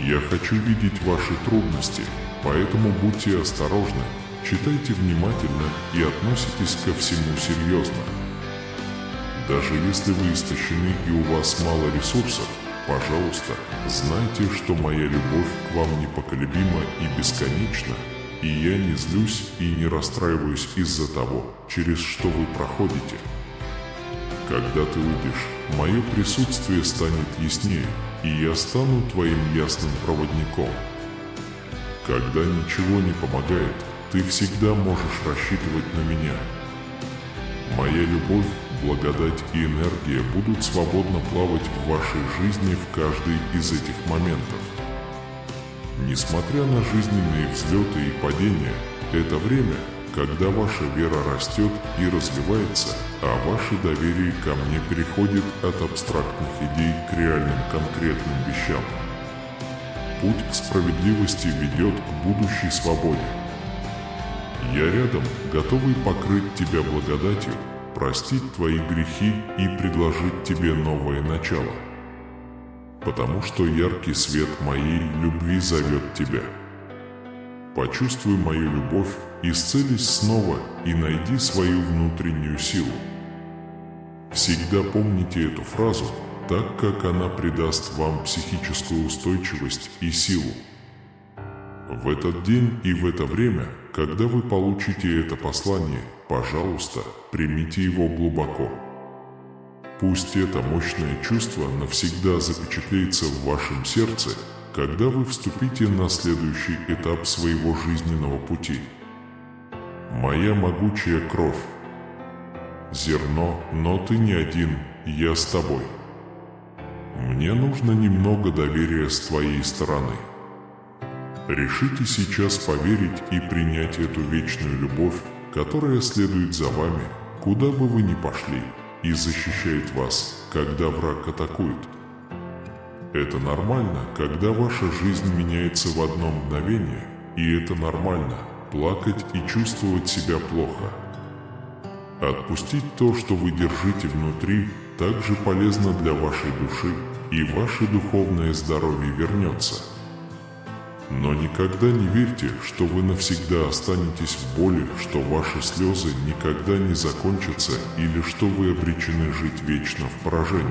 Я хочу видеть ваши трудности, поэтому будьте осторожны, читайте внимательно и относитесь ко всему серьезно. Даже если вы истощены и у вас мало ресурсов, пожалуйста, знайте, что моя любовь к вам непоколебима и бесконечна, и я не злюсь и не расстраиваюсь из-за того, через что вы проходите. Когда ты уйдешь, мое присутствие станет яснее, и я стану твоим ясным проводником. Когда ничего не помогает, ты всегда можешь рассчитывать на меня. Моя любовь, благодать и энергия будут свободно плавать в вашей жизни в каждый из этих моментов. Несмотря на жизненные взлеты и падения, это время, когда ваша вера растет и развивается, а ваше доверие ко мне переходит от абстрактных идей к реальным конкретным вещам. Путь к справедливости ведет к будущей свободе. Я рядом, готовый покрыть тебя благодатью, простить твои грехи и предложить тебе новое начало. Потому что яркий свет моей любви зовет тебя. Почувствуй мою любовь, исцелись снова и найди свою внутреннюю силу. Всегда помните эту фразу, так как она придаст вам психическую устойчивость и силу. В этот день и в это время, когда вы получите это послание, пожалуйста, примите его глубоко. Пусть это мощное чувство навсегда запечатлеется в вашем сердце, когда вы вступите на следующий этап своего жизненного пути. Моя могучая кровь. Зерно, но ты не один, я с тобой. Мне нужно немного доверия с твоей стороны. Решите сейчас поверить и принять эту вечную любовь, которая следует за вами, куда бы вы ни пошли, и защищает вас, когда враг атакует. Это нормально, когда ваша жизнь меняется в одно мгновение, и это нормально – плакать и чувствовать себя плохо. Отпустить то, что вы держите внутри, также полезно для вашей души, и ваше духовное здоровье вернется. Но никогда не верьте, что вы навсегда останетесь в боли, что ваши слезы никогда не закончатся или что вы обречены жить вечно в поражении.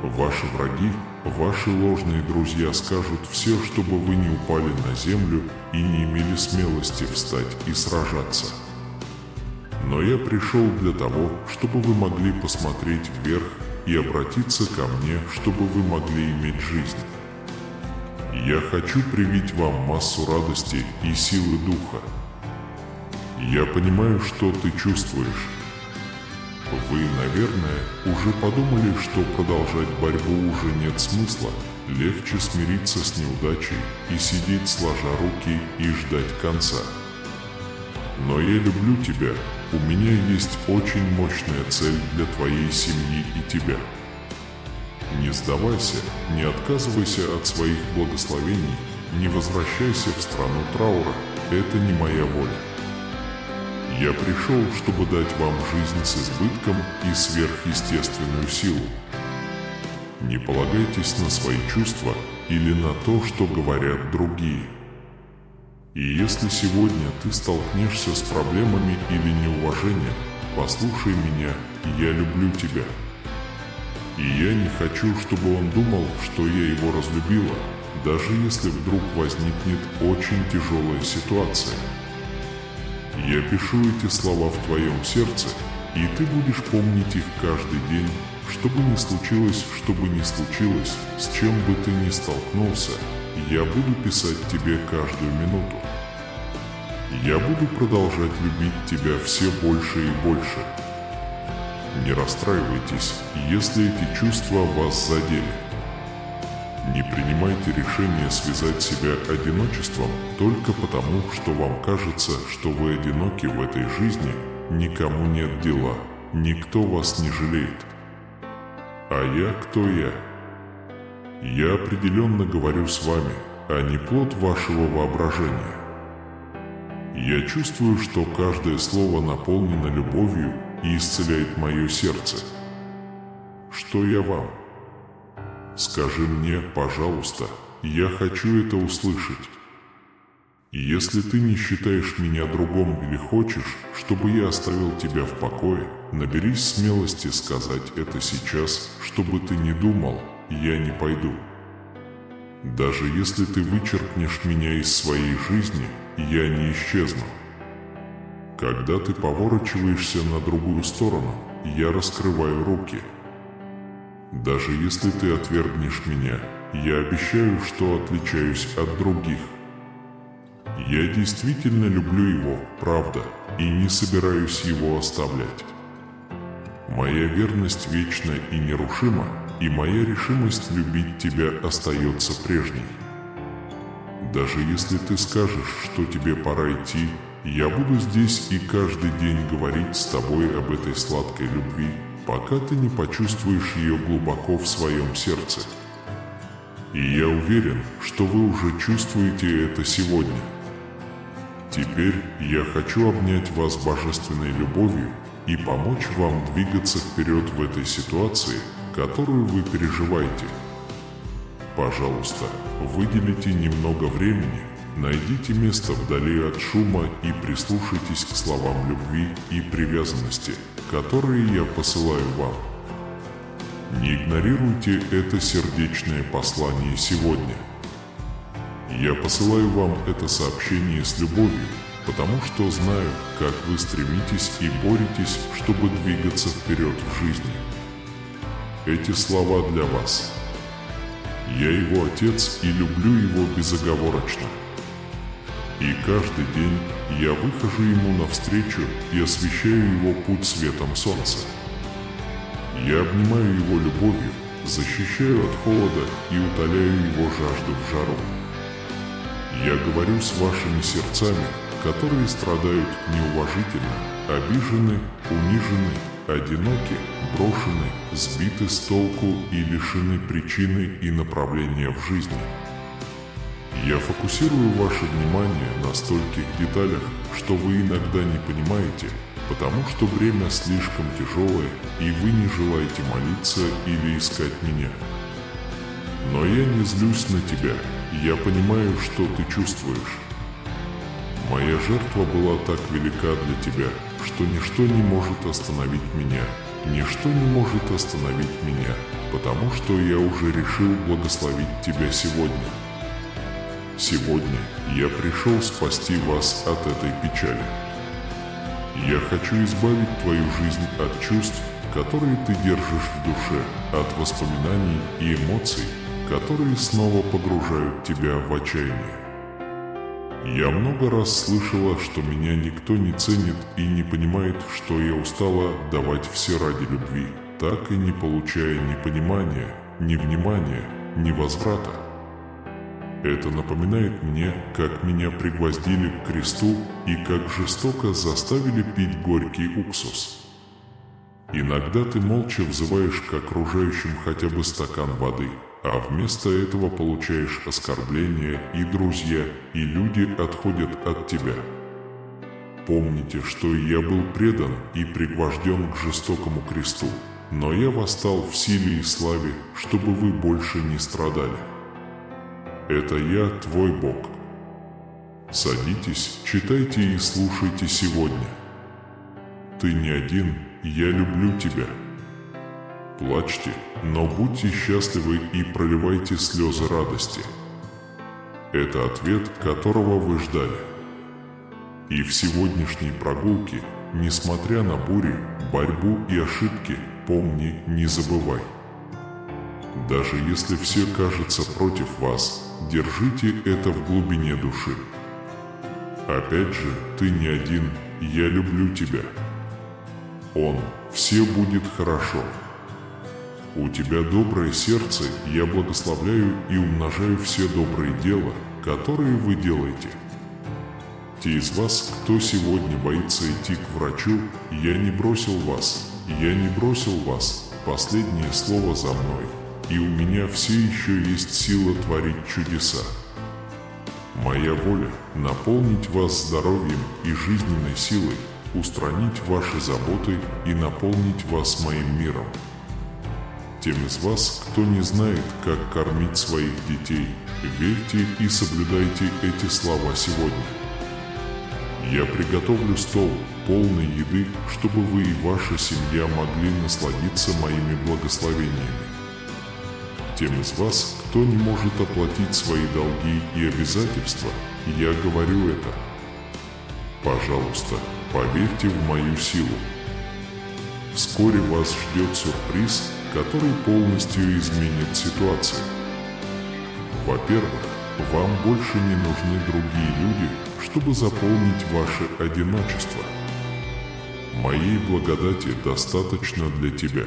Ваши враги, ваши ложные друзья скажут все, чтобы вы не упали на землю и не имели смелости встать и сражаться. Но я пришел для того, чтобы вы могли посмотреть вверх и обратиться ко мне, чтобы вы могли иметь жизнь. Я хочу привить вам массу радости и силы духа. Я понимаю, что ты чувствуешь. Вы, наверное, уже подумали, что продолжать борьбу уже нет смысла, легче смириться с неудачей и сидеть сложа руки и ждать конца. Но я люблю тебя, у меня есть очень мощная цель для твоей семьи и тебя. Не сдавайся, не отказывайся от своих благословений, не возвращайся в страну траура, это не моя воля. Я пришел, чтобы дать вам жизнь с избытком и сверхъестественную силу. Не полагайтесь на свои чувства или на то, что говорят другие. И если сегодня ты столкнешься с проблемами или неуважением, послушай меня, я люблю тебя. И я не хочу, чтобы он думал, что я его разлюбила, даже если вдруг возникнет очень тяжелая ситуация. Я пишу эти слова в твоем сердце, и ты будешь помнить их каждый день, что бы ни случилось, с чем бы ты ни столкнулся, я буду писать тебе каждую минуту. Я буду продолжать любить тебя все больше и больше. Не расстраивайтесь, если эти чувства вас задели. Не принимайте решение связать себя одиночеством только потому, что вам кажется, что вы одиноки в этой жизни, никому нет дела, никто вас не жалеет. А я кто я? Я определенно говорю с вами, а не плод вашего воображения. Я чувствую, что каждое слово наполнено любовью и исцеляет мое сердце. Что я вам? Скажи мне, пожалуйста, я хочу это услышать. И если ты не считаешь меня другом или хочешь, чтобы я оставил тебя в покое, наберись смелости сказать это сейчас, чтобы ты не думал, я не пойду. Даже если ты вычеркнешь меня из своей жизни, я не исчезну. Когда ты поворачиваешься на другую сторону, я раскрываю руки. Даже если ты отвергнешь меня, я обещаю, что отличаюсь от других. Я действительно люблю его, правда, и не собираюсь его оставлять. Моя верность вечна и нерушима, и моя решимость любить тебя остается прежней. Даже если ты скажешь, что тебе пора идти, я буду здесь и каждый день говорить с тобой об этой сладкой любви, пока ты не почувствуешь ее глубоко в своем сердце. И я уверен, что вы уже чувствуете это сегодня. Теперь я хочу обнять вас божественной любовью и помочь вам двигаться вперед в этой ситуации, которую вы переживаете. Пожалуйста, выделите немного времени, найдите место вдали от шума и прислушайтесь к словам любви и привязанности, которые я посылаю вам. Не игнорируйте это сердечное послание сегодня. Я посылаю вам это сообщение с любовью, потому что знаю, как вы стремитесь и боретесь, чтобы двигаться вперед в жизни. Эти слова для вас. Я его отец и люблю его безоговорочно. И каждый день я выхожу ему навстречу и освещаю его путь светом солнца. Я обнимаю его любовью, защищаю от холода и утоляю его жажду в жару. Я говорю с вашими сердцами, которые страдают неуважительно, обижены, унижены, одиноки, брошены, сбиты с толку и лишены причины и направления в жизни. Я фокусирую ваше внимание на стольких деталях, что вы иногда не понимаете, потому что время слишком тяжелое, и вы не желаете молиться или искать меня. Но я не злюсь на тебя, я понимаю, что ты чувствуешь. Моя жертва была так велика для тебя, что ничто не может остановить меня, ничто не может остановить меня, потому что я уже решил благословить тебя сегодня. Сегодня я пришел спасти вас от этой печали. Я хочу избавить твою жизнь от чувств, которые ты держишь в душе, от воспоминаний и эмоций, которые снова погружают тебя в отчаяние. Я много раз слышала, что меня никто не ценит и не понимает, что я устала давать все ради любви, так и не получая ни понимания, ни внимания, ни возврата. Это напоминает мне, как меня пригвоздили к кресту и как жестоко заставили пить горький уксус. Иногда ты молча взываешь к окружающим хотя бы стакан воды, а вместо этого получаешь оскорбления, и друзья, и люди отходят от тебя. Помните, что я был предан и пригвожден к жестокому кресту, но я восстал в силе и славе, чтобы вы больше не страдали. Это я, твой Бог. Садитесь, читайте и слушайте сегодня. Ты не один, я люблю тебя. Плачьте, но будьте счастливы и проливайте слезы радости. Это ответ, которого вы ждали. И в сегодняшней прогулке, несмотря на бури, борьбу и ошибки, помни, не забывай. Даже если все кажется против вас, держите это в глубине души. Опять же, ты не один, я люблю тебя. Все будет хорошо. У тебя доброе сердце, я благословляю и умножаю все добрые дела, которые вы делаете. Те из вас, кто сегодня боится идти к врачу, я не бросил вас, последнее слово за мной, и у меня все еще есть сила творить чудеса. Моя воля – наполнить вас здоровьем и жизненной силой, устранить ваши заботы и наполнить вас моим миром. Тем из вас, кто не знает, как кормить своих детей, верьте и соблюдайте эти слова сегодня. Я приготовлю стол, полный еды, чтобы вы и ваша семья могли насладиться моими благословениями. Тем из вас, кто не может оплатить свои долги и обязательства, я говорю это. Пожалуйста, поверьте в мою силу. Вскоре вас ждет сюрприз, который полностью изменит ситуацию. Во-первых, вам больше не нужны другие люди, чтобы заполнить ваше одиночество. Моей благодати достаточно для тебя.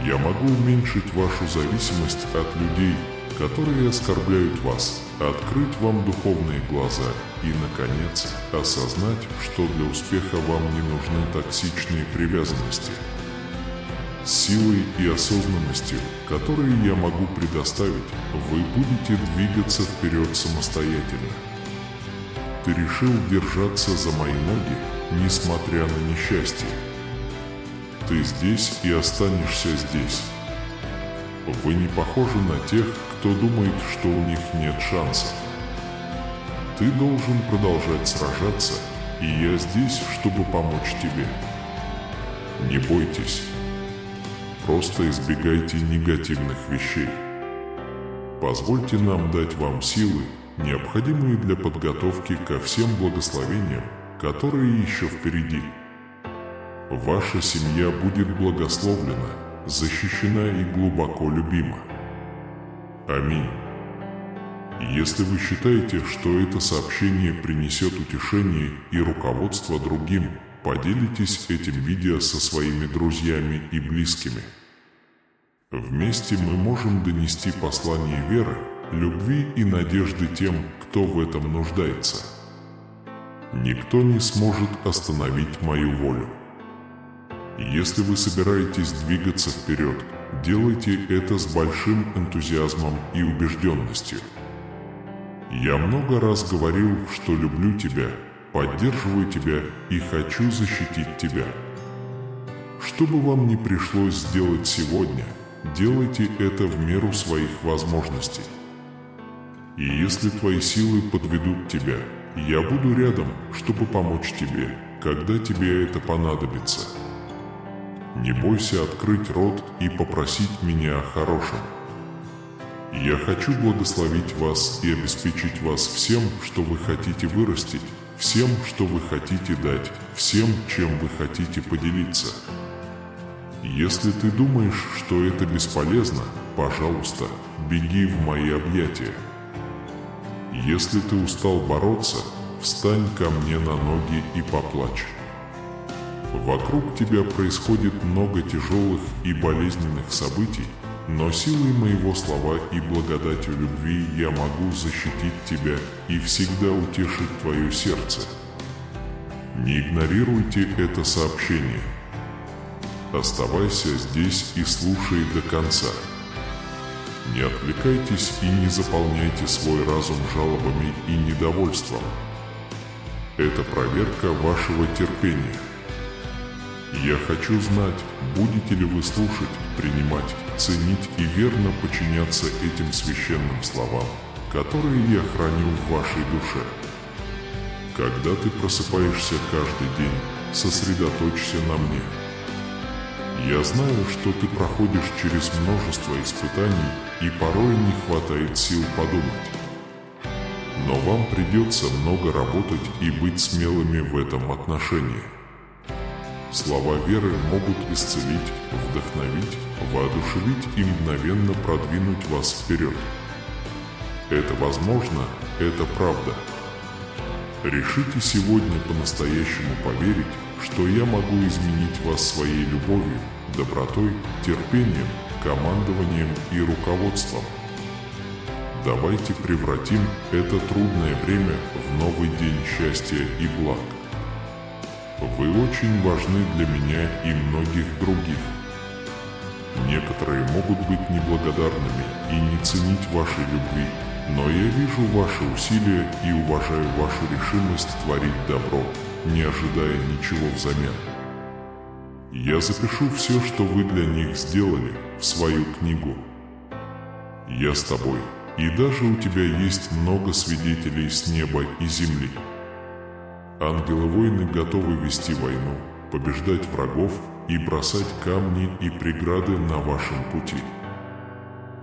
Я могу уменьшить вашу зависимость от людей, которые оскорбляют вас, открыть вам духовные глаза и, наконец, осознать, что для успеха вам не нужны токсичные привязанности. С силой и осознанностью, которые я могу предоставить, вы будете двигаться вперед самостоятельно. Ты решил держаться за мои ноги, несмотря на несчастье. Ты здесь и останешься здесь. Вы не похожи на тех, кто думает, что у них нет шансов. Ты должен продолжать сражаться, и я здесь, чтобы помочь тебе. Не бойтесь. Просто избегайте негативных вещей. Позвольте нам дать вам силы, необходимые для подготовки ко всем благословениям, которые еще впереди. Ваша семья будет благословлена, защищена и глубоко любима. Аминь. Если вы считаете, что это сообщение принесет утешение и руководство другим, поделитесь этим видео со своими друзьями и близкими. Вместе мы можем донести послание веры, любви и надежды тем, кто в этом нуждается. Никто не сможет остановить мою волю. Если вы собираетесь двигаться вперед, делайте это с большим энтузиазмом и убежденностью. Я много раз говорил, что люблю тебя, поддерживаю тебя и хочу защитить тебя. Что бы вам ни пришлось сделать сегодня, делайте это в меру своих возможностей. И если твои силы подведут тебя, я буду рядом, чтобы помочь тебе, когда тебе это понадобится. Не бойся открыть рот и попросить меня о хорошем. Я хочу благословить вас и обеспечить вас всем, что вы хотите вырастить, всем, что вы хотите дать, всем, чем вы хотите поделиться. Если ты думаешь, что это бесполезно, пожалуйста, беги в мои объятия. Если ты устал бороться, встань ко мне на ноги и поплачь. Вокруг тебя происходит много тяжелых и болезненных событий, но силой моего слова и благодатью любви я могу защитить тебя и всегда утешить твое сердце. Не игнорируйте это сообщение. Оставайся здесь и слушай до конца. Не отвлекайтесь и не заполняйте свой разум жалобами и недовольством. Это проверка вашего терпения. Я хочу знать, будете ли вы слушать, принимать, ценить и верно подчиняться этим священным словам, которые я храню в вашей душе. Когда ты просыпаешься каждый день, сосредоточься на мне. Я знаю, что ты проходишь через множество испытаний и порой не хватает сил подумать. Но вам придется много работать и быть смелыми в этом отношении. Слова веры могут исцелить, вдохновить, воодушевить и мгновенно продвинуть вас вперед. Это возможно, это правда. Решите сегодня по-настоящему поверить, что я могу изменить вас своей любовью, добротой, терпением, командованием и руководством. Давайте превратим это трудное время в новый день счастья и благ. Вы очень важны для меня и многих других. Некоторые могут быть неблагодарными и не ценить вашей любви, но я вижу ваши усилия и уважаю вашу решимость творить добро, не ожидая ничего взамен. Я запишу все, что вы для них сделали, в свою книгу. Я с тобой, и даже у тебя есть много свидетелей с неба и земли. Ангелы-воины готовы вести войну, побеждать врагов и бросать камни и преграды на вашем пути.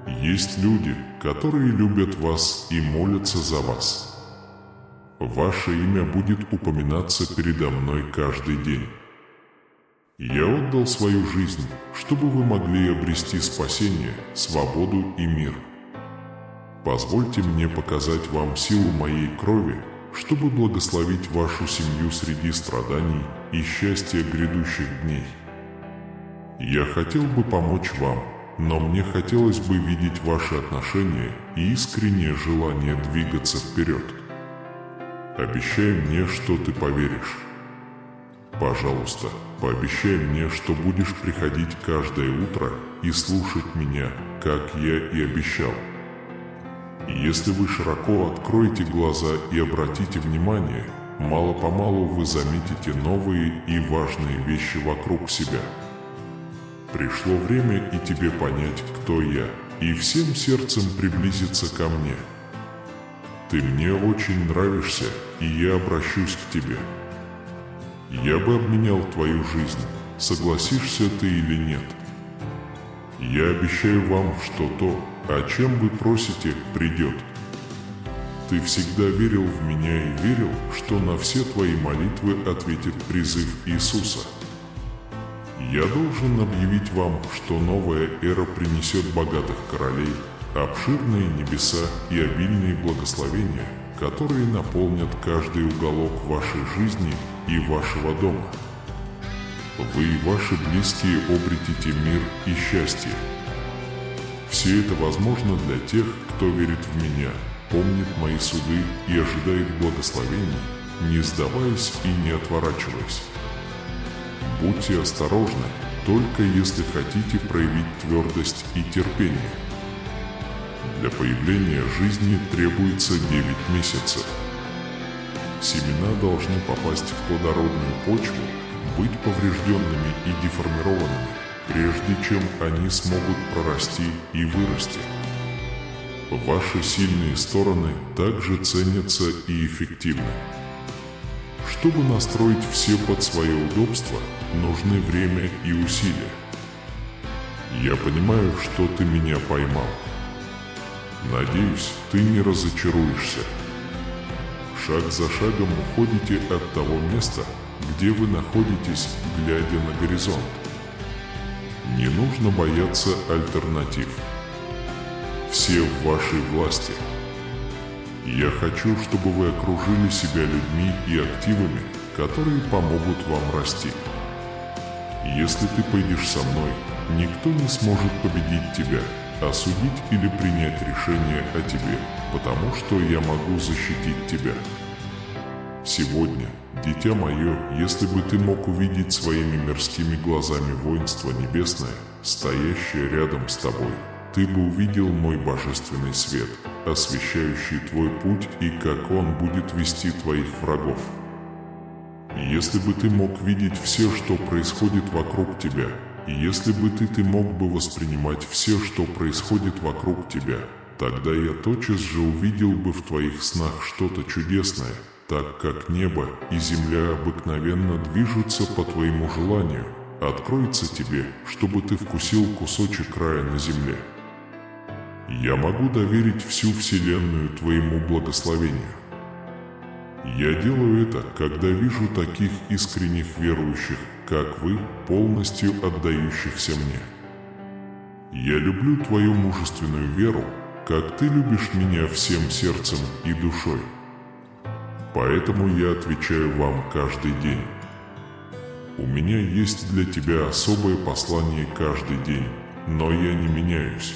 Есть люди, которые любят вас и молятся за вас. Ваше имя будет упоминаться передо мной каждый день. Я отдал свою жизнь, чтобы вы могли обрести спасение, свободу и мир. Позвольте мне показать вам силу моей крови, чтобы благословить вашу семью среди страданий и счастья грядущих дней. Я хотел бы помочь вам, но мне хотелось бы видеть ваши отношения и искреннее желание двигаться вперед. Обещай мне, что ты поверишь. Пожалуйста, пообещай мне, что будешь приходить каждое утро и слушать меня, как я и обещал. Если вы широко откроете глаза и обратите внимание, мало-помалу вы заметите новые и важные вещи вокруг себя. Пришло время и тебе понять, кто я, и всем сердцем приблизиться ко мне. Ты мне очень нравишься, и я обращусь к тебе. Я бы обменял твою жизнь, согласишься ты или нет. Я обещаю вам, что то, о чем вы просите, придет. Ты всегда верил в меня и верил, что на все твои молитвы ответит призыв Иисуса. Я должен объявить вам, что новая эра принесет богатых королей, обширные небеса и обильные благословения, которые наполнят каждый уголок вашей жизни и вашего дома. Вы и ваши близкие обретите мир и счастье. Все это возможно для тех, кто верит в меня, помнит мои суды и ожидает благословений, не сдаваясь и не отворачиваясь. Будьте осторожны, только если хотите проявить твердость и терпение. Для появления жизни требуется 9 месяцев. Семена должны попасть в плодородную почву, быть поврежденными и деформированными, прежде чем они смогут прорасти и вырасти. Ваши сильные стороны также ценятся и эффективны. Чтобы настроить все под свое удобство, нужны время и усилия. Я понимаю, что ты меня поймал. Надеюсь, ты не разочаруешься. Шаг за шагом уходите от того места, где вы находитесь, глядя на горизонт. Не нужно бояться альтернатив. Все в вашей власти. Я хочу, чтобы вы окружили себя людьми и активами, которые помогут вам расти. Если ты пойдешь со мной, никто не сможет победить тебя, осудить или принять решение о тебе, потому что я могу защитить тебя. Сегодня, дитя мое, если бы ты мог увидеть своими мирскими глазами воинство небесное, стоящее рядом с тобой, ты бы увидел мой божественный свет, освещающий твой путь, и как он будет вести твоих врагов. Если бы ты мог видеть все, что происходит вокруг тебя, и если бы ты мог бы воспринимать все, что происходит вокруг тебя, тогда я тотчас же увидел бы в твоих снах что-то чудесное, так как небо и земля обыкновенно движутся по твоему желанию, откроется тебе, чтобы ты вкусил кусочек рая на земле. Я могу доверить всю вселенную твоему благословению. Я делаю это, когда вижу таких искренних верующих, как вы, полностью отдающихся мне. Я люблю твою мужественную веру, как ты любишь меня всем сердцем и душой. Поэтому я отвечаю вам каждый день. У меня есть для тебя особое послание каждый день, но я не меняюсь.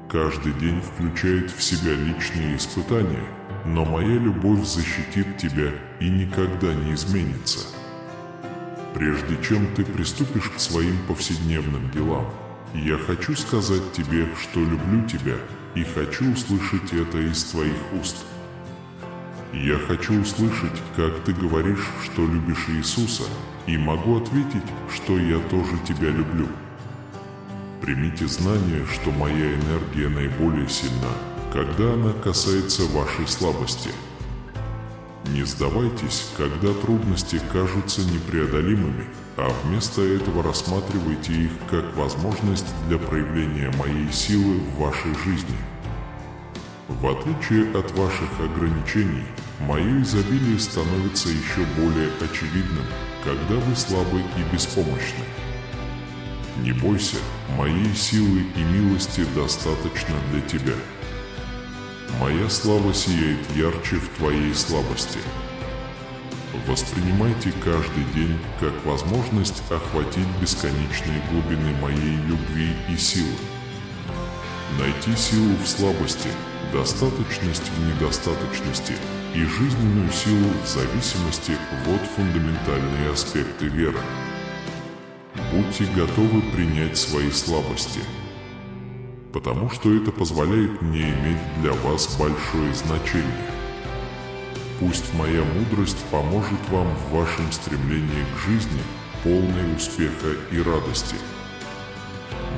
Каждый день включает в себя личные испытания, но моя любовь защитит тебя и никогда не изменится. Прежде чем ты приступишь к своим повседневным делам, я хочу сказать тебе, что люблю тебя, и хочу услышать это из твоих уст. Я хочу услышать, как ты говоришь, что любишь Иисуса, и могу ответить, что я тоже тебя люблю. Примите знание, что моя энергия наиболее сильна, когда она касается вашей слабости. Не сдавайтесь, когда трудности кажутся непреодолимыми, а вместо этого рассматривайте их как возможность для проявления моей силы в вашей жизни. В отличие от ваших ограничений, мое изобилие становится еще более очевидным, когда вы слабы и беспомощны. Не бойся, моей силы и милости достаточно для тебя. Моя слава сияет ярче в твоей слабости. Воспринимайте каждый день как возможность охватить бесконечные глубины моей любви и силы. Найти силу в слабости, достаточность в недостаточности и жизненную силу в зависимости – вот фундаментальные аспекты веры. Будьте готовы принять свои слабости, потому что это позволяет мне иметь для вас большое значение. Пусть моя мудрость поможет вам в вашем стремлении к жизни, полной успеха и радости.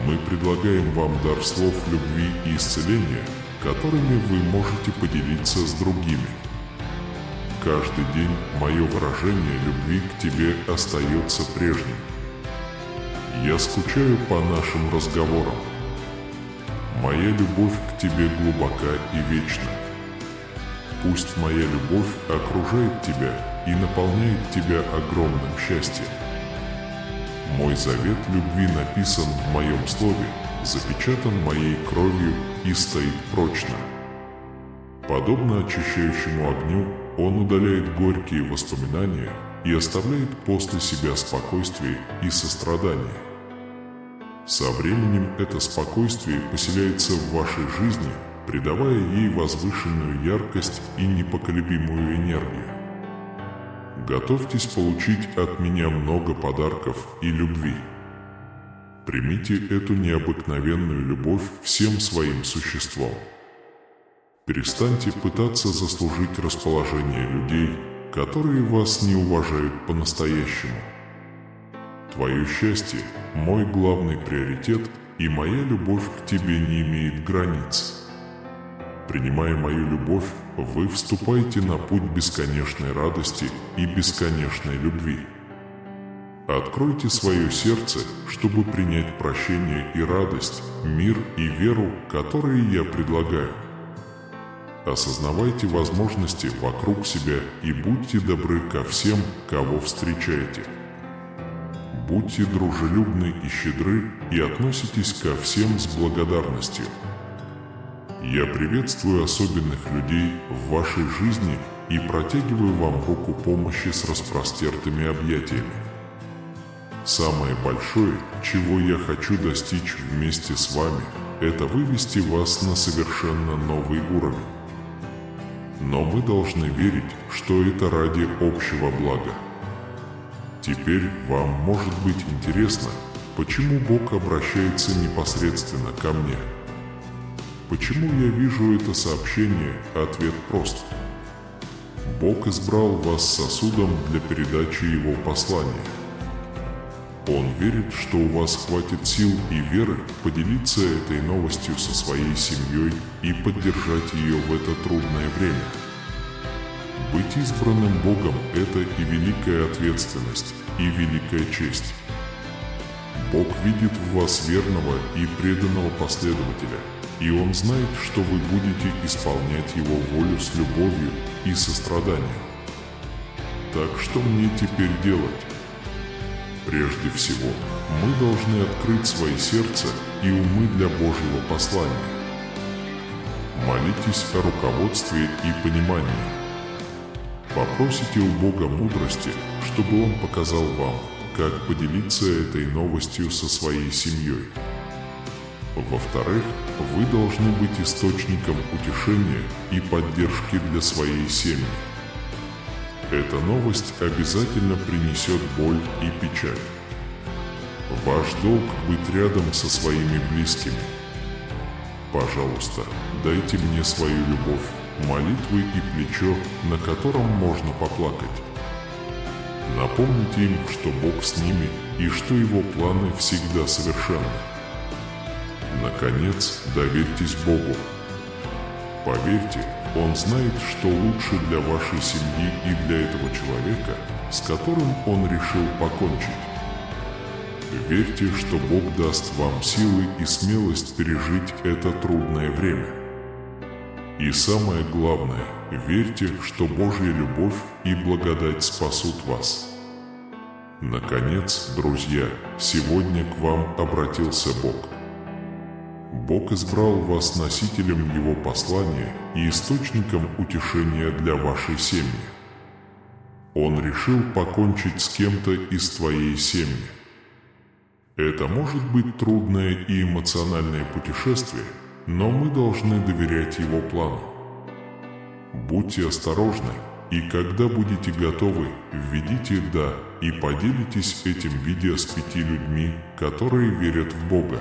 Мы предлагаем вам дар слов любви и исцеления, которыми вы можете поделиться с другими. Каждый день мое выражение любви к тебе остается прежним. Я скучаю по нашим разговорам. Моя любовь к тебе глубока и вечна. Пусть моя любовь окружает тебя и наполняет тебя огромным счастьем. Мой завет любви написан в моем слове, запечатан моей кровью и стоит прочно. Подобно очищающему огню, он удаляет горькие воспоминания и оставляет после себя спокойствие и сострадание. Со временем это спокойствие поселяется в вашей жизни, придавая ей возвышенную яркость и непоколебимую энергию. Готовьтесь получить от меня много подарков и любви. Примите эту необыкновенную любовь всем своим существом. Перестаньте пытаться заслужить расположение людей, которые вас не уважают по-настоящему. Твое счастье – мой главный приоритет, и моя любовь к тебе не имеет границ. Принимая мою любовь, вы вступаете на путь бесконечной радости и бесконечной любви. Откройте свое сердце, чтобы принять прощение и радость, мир и веру, которые я предлагаю. Осознавайте возможности вокруг себя и будьте добры ко всем, кого встречаете. Будьте дружелюбны и щедры и относитесь ко всем с благодарностью. Я приветствую особенных людей в вашей жизни и протягиваю вам руку помощи с распростертыми объятиями. Самое большое, чего я хочу достичь вместе с вами, это вывести вас на совершенно новый уровень. Но мы должны верить, что это ради общего блага. Теперь вам может быть интересно, почему Бог обращается непосредственно ко мне. Почему я вижу это сообщение? Ответ прост. Бог избрал вас сосудом для передачи Его послания. Он верит, что у вас хватит сил и веры поделиться этой новостью со своей семьей и поддержать ее в это трудное время. Быть избранным Богом – это и великая ответственность, и великая честь. Бог видит в вас верного и преданного последователя, и Он знает, что вы будете исполнять Его волю с любовью и состраданием. Так что мне теперь делать? Прежде всего, мы должны открыть свои сердца и умы для Божьего послания. Молитесь о руководстве и понимании. Попросите у Бога мудрости, чтобы Он показал вам, как поделиться этой новостью со своей семьей. Во-вторых, вы должны быть источником утешения и поддержки для своей семьи. Эта новость обязательно принесет боль и печаль. Ваш долг быть рядом со своими близкими. Пожалуйста, дайте мне свою любовь, молитвы и плечо, на котором можно поплакать. Напомните им, что Бог с ними и что Его планы всегда совершенны. Наконец, доверьтесь Богу. Поверьте, Он знает, что лучше для вашей семьи и для этого человека, с которым Он решил покончить. Верьте, что Бог даст вам силы и смелость пережить это трудное время. И самое главное, верьте, что Божья любовь и благодать спасут вас. Наконец, друзья, сегодня к вам обратился Бог. Бог избрал вас носителем Его послания и источником утешения для вашей семьи. Он решил покончить с кем-то из твоей семьи. Это может быть трудное и эмоциональное путешествие, но мы должны доверять Его плану. Будьте осторожны, и когда будете готовы, введите «да» и поделитесь этим видео с 5 людьми, которые верят в Бога.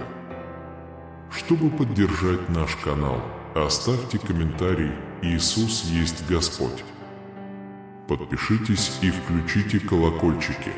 Чтобы поддержать наш канал, оставьте комментарий «Иисус есть Господь». Подпишитесь и включите колокольчики.